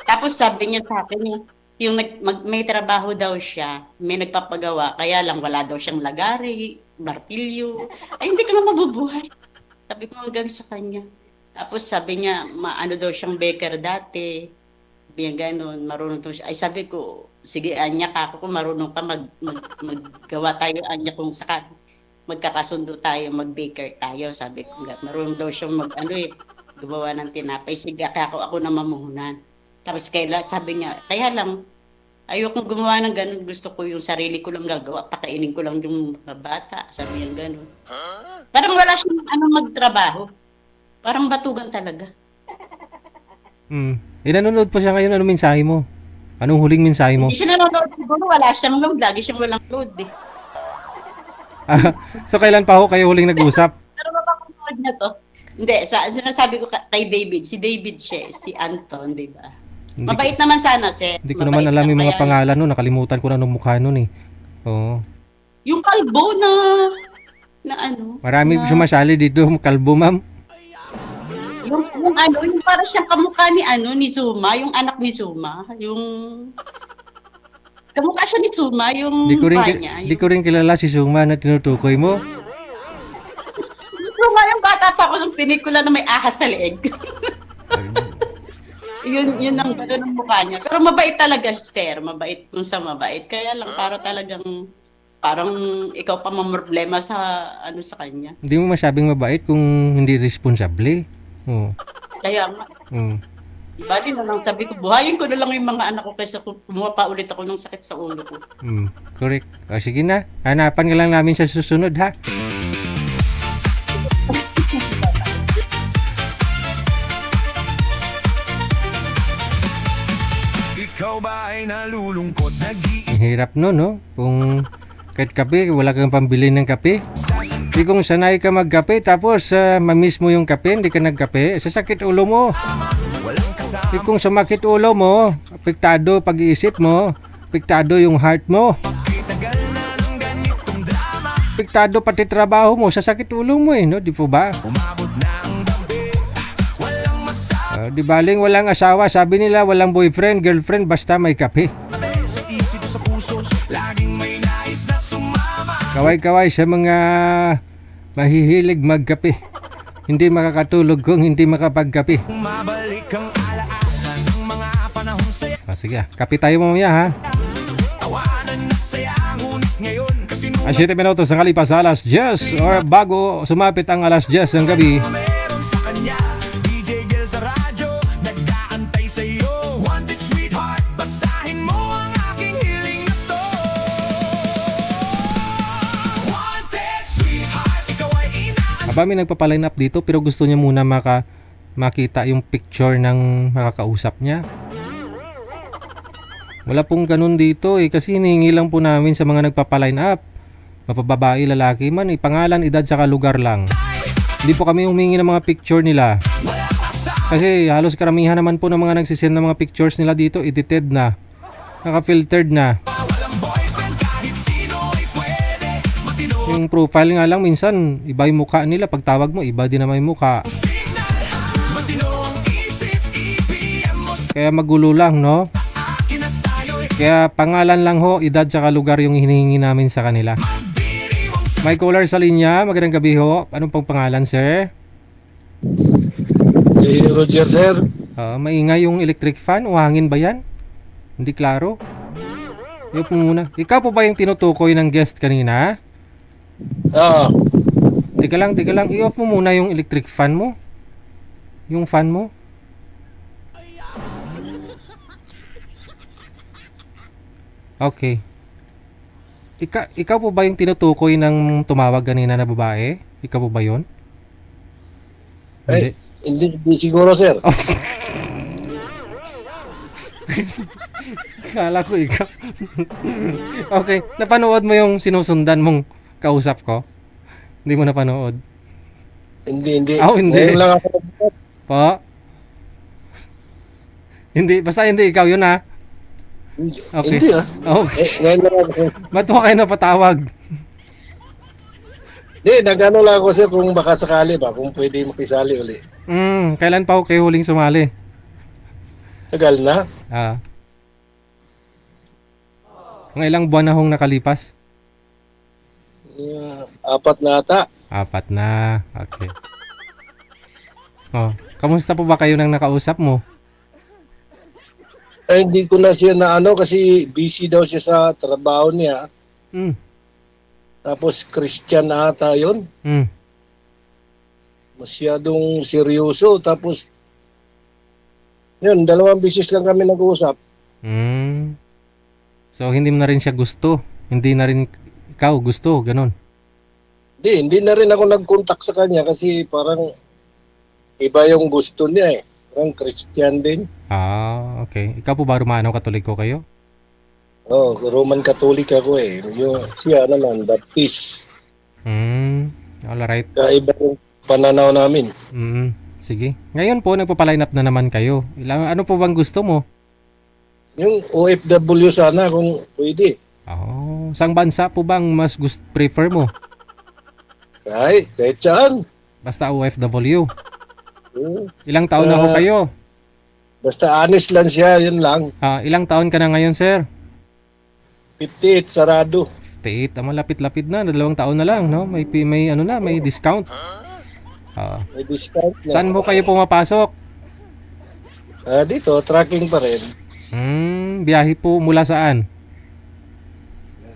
Tapos sabi niya sa akin, yung may trabaho daw siya, may nagpapagawa, kaya lang wala daw siyang lagari, martilyo. Hindi ka na mabubuhay. Sabi ko gano'n sa kanya. Tapos sabi niya, ano daw siyang baker dati. Sabi niya gano'n, marunong daw siya. Ay sabi ko, sige anya ka, kung marunong ka maggawa tayo anya kung saka magkakasundo tayo, mag-baker tayo. Sabi ko, marunong daw siyang gumawa ng tinapay. Sige, kaya ako na mamuhunan. Tapos sabi niya, kaya lang, ayokong gumawa ng gano'n. Gusto ko yung sarili ko lang gagawa. Pakainin ko lang yung mga bata. Sabi niya gano'n. Parang wala siyang magtrabaho. Parang batugan talaga. Nanonood po siya ngayon. Anong mensahe mo? Anong huling mensahe mo? Hindi siya nanonood siguro. Wala siyang load. Lagi siyang walang load eh. So kailan pa ho kayo huling nag-usap? Pero mapapanood niya to. Hindi. Sinasabi ko kay David. Si David siya. Si Anton, di ba? Mabait naman sana, sir. Hindi ko naman alam yung mga pangalan nun. Nakalimutan ko na ng mukha nun eh. Oo. Yung kalbo na ano. Marami sumasali dito. Kalbo, ma'am. Yung para siyang kamukha ni Zuma, yung anak ni Zuma, yung kamukha siya ni Zuma, yung niya. Di ko rin kilala si Zuma na tinutukoy mo. Zuma yung bata pa ako nung pinikula na may ahas sa leeg. yun ang gano'n ng mukha niya. Pero mabait talaga, sir. Mabait kung sa mabait. Kaya lang parang ikaw pa mamroblema sa sa kanya. Hindi mo masabing mabait kung hindi responsable. Kaya nga. Bali na lang, sabi ko, buhayin ko na lang yung mga anak ko kaysa kumuha pa ulit ako ng sakit sa ulo ko. Correct. O sige na, hanapan ka lang namin sa susunod ha. Ikaw ba ay nalulungkot, Ang hirap no, no? Kung kahit kape, wala kang pambili ng kape. Di kung sanay ka magkape, tapos mamiss mo yung kape, hindi ka nagkape, sasakit ulo mo. Di kung sumakit ulo mo, apektado pag-iisip mo, apektado yung heart mo. Apektado pati trabaho mo, sasakit ulo mo no? Di po ba? Di baling walang asawa, sabi nila walang boyfriend, girlfriend, basta may kape. Kaway-kaway sa mga mahihilig magkape. Hindi makakatulog kung hindi makapagkape. Sige, kape tayo mamaya ha. Ang 7 minutos ang kalipas sa alas 10 or bago sumapit ang alas 10 ng gabi. Meron sa kanya, DJ Gil sa radyo, nag-aantay sa'yo. Wanted sweetheart, basahin mo ang aking hiling na to. Wanted sweetheart, ikaw ay ina. Aba, may nagpapaline up dito pero gusto niya muna makita yung picture ng makakausap niya. Wala pong ganun dito kasi hinihingi lang po namin sa mga nagpapaline up. Mapababae, lalaki man, pangalan, edad, saka lugar lang. Hindi po kami humingi ng mga picture nila. Kasi halos karamihan naman po ng mga nagsisend ng mga pictures nila dito, edited na. Naka-filtered na. Yung profile nga lang, minsan, iba yung mukha nila. Pag tawag mo, iba din naman yung mukha. Kaya magulo lang, no? Kaya pangalan lang ho, edad saka lugar yung hinihingi namin sa kanila. May caller sa linya, magandang gabi ho. Anong pang pangalan, sir? Roger, sir. Maingay yung electric fan, o hangin ba yan? Hindi klaro. Yung po muna. Ikaw po ba yung tinutukoy ng guest kanina? Oo. Teka lang. I-off mo muna yung electric fan mo. Yung fan mo. Okay. Ikaw po ba yung tinutukoy ng tumawag kanina na babae? Ikaw po ba yun? Hindi siguro, sir. Kala ko ikaw. Okay. Napanood mo yung sinusundan mong kausap ko? Hindi mo napanood? Hindi. Hindi. Ngayon lang ako. Po? Hindi. Basta hindi ikaw yun, ha? Okay. Hindi, Okay. Ngayon lang ako. Ba't mo kayo napatawag? Hindi, nag-ano lang ako, sir, kung baka sakali ba, kung pwede makisali uli. Kailan pa ako kayo huling sumali? Tagal na. Mga ilang buwan na hong nakalipas? 4 na ata. 4 na. Okay. Kamusta po ba kayo nang nakausap mo? Hindi ko na siya na kasi busy daw siya sa trabaho niya. Tapos Christian ata yun. Masyadong seryoso. Tapos yun, 2 beses lang kami nag-uusap. So hindi mo na rin siya gusto? Hindi na rin ikaw gusto? Ganon? Hindi na rin ako nag-contact sa kanya kasi parang iba yung gusto niya eh. Parang Christian din. Okay. Ikaw po ba Romano Katoliko kayo? Roman Catholic ako eh. Siya naman, Baptist. Alright. Kaiba yung pananaw namin. Sige. Ngayon po, nagpapaline up na naman kayo. Ano po bang gusto mo? Yung OFW sana kung pwede. Saang bansa po bang mas prefer mo? Kahit saan. Basta OFW. Ilang taon na ho kayo? Basta honest lang siya, yun lang. Ilang taon ka na ngayon, sir? 58, sarado. 58, malapit-lapit na. 2 taon na lang, no? May discount. May discount na. Saan mo kayo pumapasok? Dito, tracking pa rin. Biyahe po mula saan?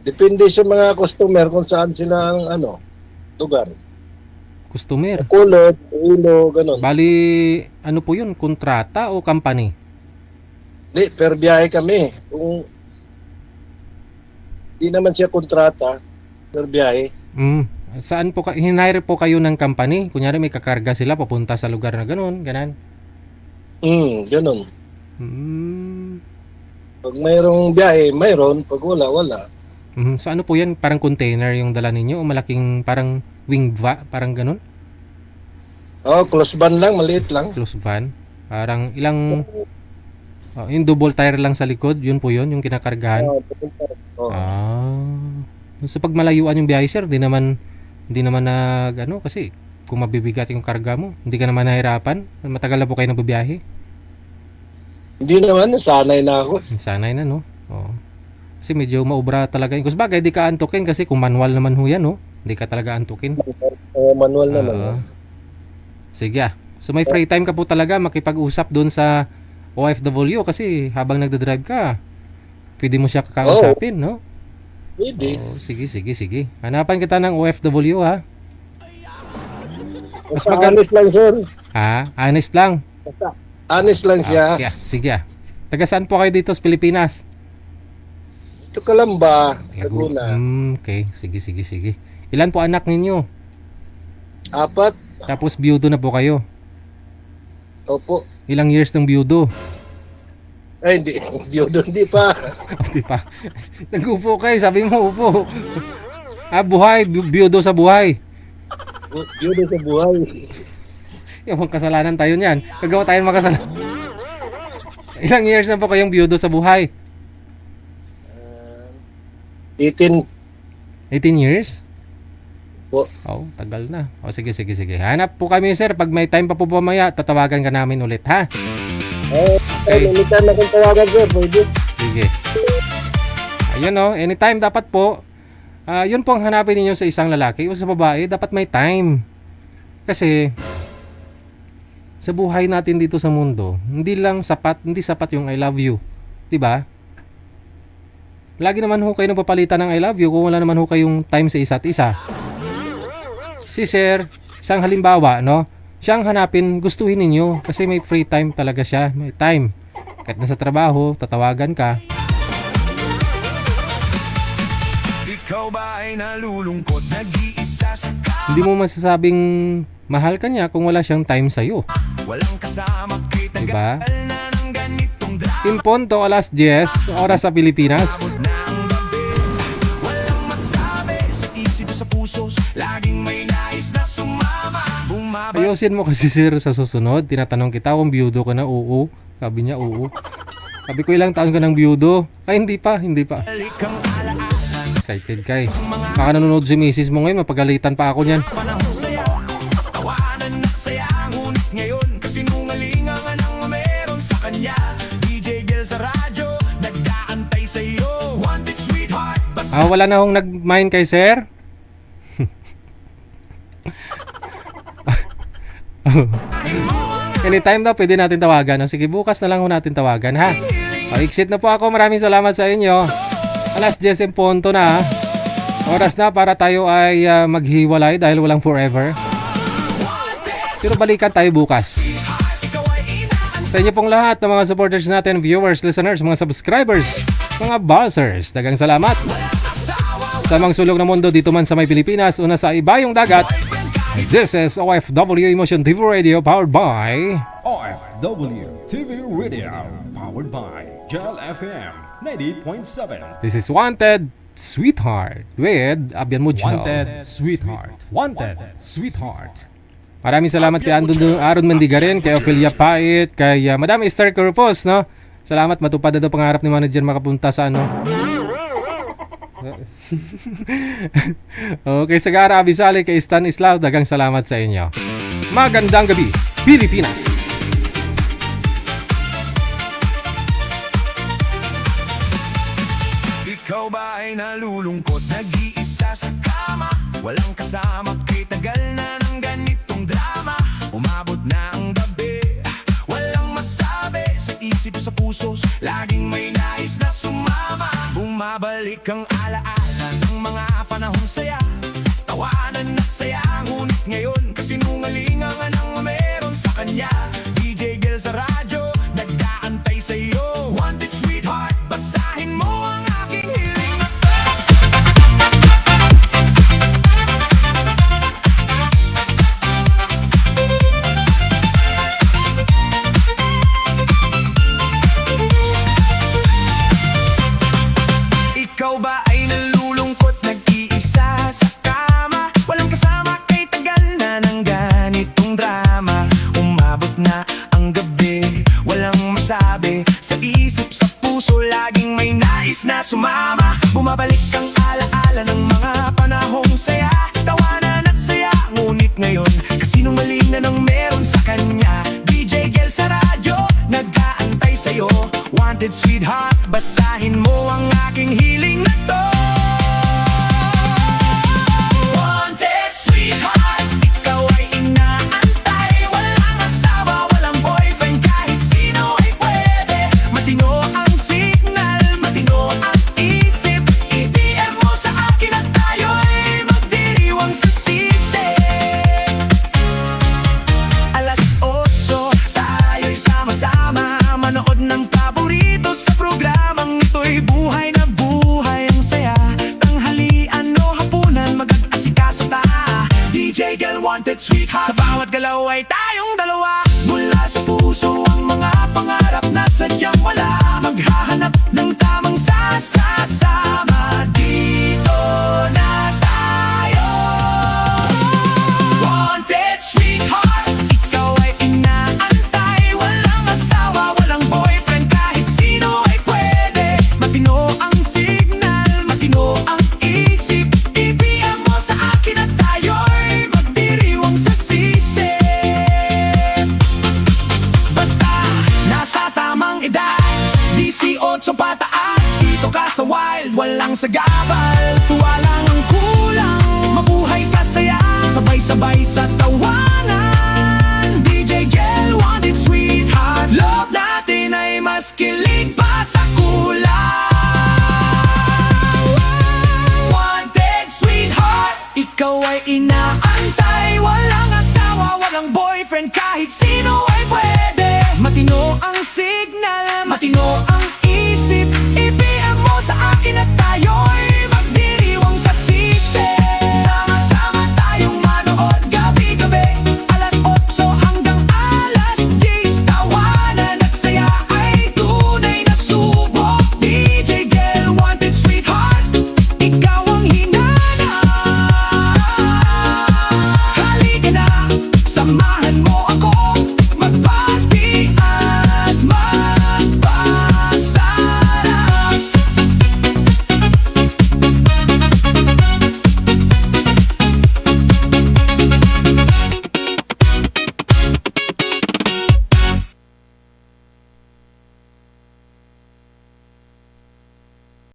Depende sa mga customer kung saan sila ang lugar. Customer? Kulot, ulo, ganun. Bali, ano po yun? Kontrata o company? Hindi, per biyahe kami. Kung di naman siya kontrata, per biyahe. Saan po hinire po kayo ng company? Kunyari may kakarga sila papunta sa lugar na ganun, ganan? Ganun. Pag mayroong biyahe, mayroon. Pag wala, wala. So ano po yan? Parang container yung dala ninyo o malaking parang wing van? Parang ganun? Close van lang, maliit lang. Close van? Parang ilang... yung double tire lang sa likod, yun po yun, yung kinakargahan? So pag malayuan yung biyahe, sir, di naman kasi kung mabibigat yung karga mo, hindi ka naman nahirapan? Matagal na po kayo nagbibiyahe? Hindi naman, sanay na ako. Sanay na, no? Kasi medyo maubra talaga yun. Kasi bagay, di ka antukin kasi kung manual naman ho yan, no? Hindi ka talaga antukin. Manual naman. Sige. So may free time ka po talaga makipag-usap doon sa OFW kasi habang nagdadrive ka, pwede mo siya kakausapin, no? Pwede. Oh, sige. Hanapan kita ng OFW, ha? Mas Basta maganda. honest lang, sir. Ha? Honest lang. Basta honest lang siya. Yeah, sige. Taga saan po kayo dito sa Pilipinas? Ito Kalamba, Laguna. Okay, sige. Ilan po anak ninyo? 4. Tapos biyudo na po kayo. Opo. Ilang years ng biyudo? Ay, hindi. Hindi pa. Di pa. Nag-upo kayo, sabi mo upo. Buhay, biyudo sa buhay. Yun sa buhay. Yung kasalanan tayo niyan. Kagawa tayo ng makasalanan. Ilang years na po kayong biyudo sa buhay? 18. 18 years? Po. Oh, tagal na. O sige. Hanap po kami, sir. Pag may time pa po mamaya, tatawagan ka namin ulit, ha? Okay. Anytime na kung tawagan, sir. Pwede. Sige. Ayun, anytime dapat po. Yun po ang hanapin ninyo sa isang lalaki o sa babae. Dapat may time. Kasi sa buhay natin dito sa mundo, hindi sapat yung I love you. 'Di ba? Lagi naman ho kayo napapalitan ng I love you kung wala naman ho kayong time sa isa't isa. Si sir, isang halimbawa, no? Siyang hanapin, gustuhin ninyo kasi may free time talaga siya, may time. Kahit nasa trabaho, tatawagan ka. Ikaw ba ay nalulungkot, nag-iisa sa Hindi mo masasabing mahal ka niya kung wala siyang time sa'yo. walang kasama kay Diba? tagal na ng ganitong drama. Imponto alas 10, oras sa Pilipinas. Walang masabi sa isip sa puso, laging may nais na sumama. Bumabalik Ayusin mo kasi sir sa susunod. Tinatanong kita kung biyudo ka na, oo. Sabi niya, oo. Sabi ko, ilang taon ka ng biyudo? Ay, hindi pa. ang alaala. Excited ka eh. Baka nanonood si misis mo ngayon, mapagalitan pa ako niyan. Panahong saya, tawanan at saya, ngunit ngayon kasinungalingan ang meron sa kanya. DJ Gel sa radyo, nag-aantay sa'yo. Wanted sweetheart, basta Wala na akong nag-mind kay sir? Anytime daw, pwede natin tawagan. Sige, bukas na lang ho natin tawagan, ha? Exit na po ako. Maraming salamat sa inyo. Alas 10 en punto na. Oras na para tayo ay maghiwalay dahil walang forever. Pero balikan tayo bukas. Sa inyo pong lahat ng mga supporters natin, viewers, listeners, mga subscribers, mga buzzers, dagang salamat. Sa mga sulok ng mundo dito man sa may Pilipinas o nasa ibayong dagat, this is OFW Emotion TV Radio powered by OFW TV Radio, powered by Gel FM 98.7. This is Wanted Sweetheart with Abian Mujal. Wanted Sweetheart. Maraming salamat kay Aaron Mandigarin, kay Ophelia Pait, kay Madam Esther Corpus, no? Salamat, matupad na daw pangarap ni manager makapunta sa ano. Okay, Sagara Abisali, kay Stan Islaw, dagang salamat sa inyo. Magandang gabi, Pilipinas! ikaw ba ay nalulungkot, nag-iisa sa kama, walang kasama kay tagal na ng ganitong drama. Umabot na ang gabi, walang masabi sa isip sa puso, laging may nais na sumama. Bumabalik ang alaala ng mga panahong saya, tawanan at saya, ngunit ngayon kasinungalingan ang meron sa kanya. DJ Gel sa radyo, nag-aantay sa'yo. Wanted sweetheart, basahin mo ang aking hiling. Ikaw ba ay nalulungkot, nag-iisa sa kama, walang kasama kay tagal na ng ganitong drama. Umabot na ang gabi, walang masabi sa isip sa puso, laging may nais na sumama. Bumabalik ang alaala ng mga panahong saya, tawanan at saya, ngunit ngayon kasinungalingan ang meron sa kanya. DJ Gel sa radyo, nag-aantay sa'yo. Wanted sweetheart, basahin mo ang aking hiling na to. Wanted sweetheart, ikaw ay inaantay, walang asawa, walang boyfriend, kahit sino ay pwede. Matino ang signal, matino ang isip, i-PM mo wanted sweetheart. Sa bawat galaw ay tayong dalawa. Mula sa puso ang mga pangarap na sadyang wala. Maghahanap ng tamang sasama. Dito na tayo. Wanted sweetheart, ikaw ay inaantay. Walang asawa, walang boyfriend, kahit sino ay pwede. Matino ang signal, matino ang isip. Ibiyan mo sa akin at tayo'y magdiriwang sa sisip. Basta nasa tamang edad, 18 pataas. Dito ka sa wild, walang sagabal. Tuwa lang ang kulang, mabuhay sa saya. Sabay-sabay sa tawanan. DJ Jel, wanted sweetheart. Love natin ay mas kilig pa sa kulang. Wanted sweetheart, ikaw ay inaantay. Walang asawa, walang boyfriend, kahit sino ay pwede. Matino ang signal, matino ang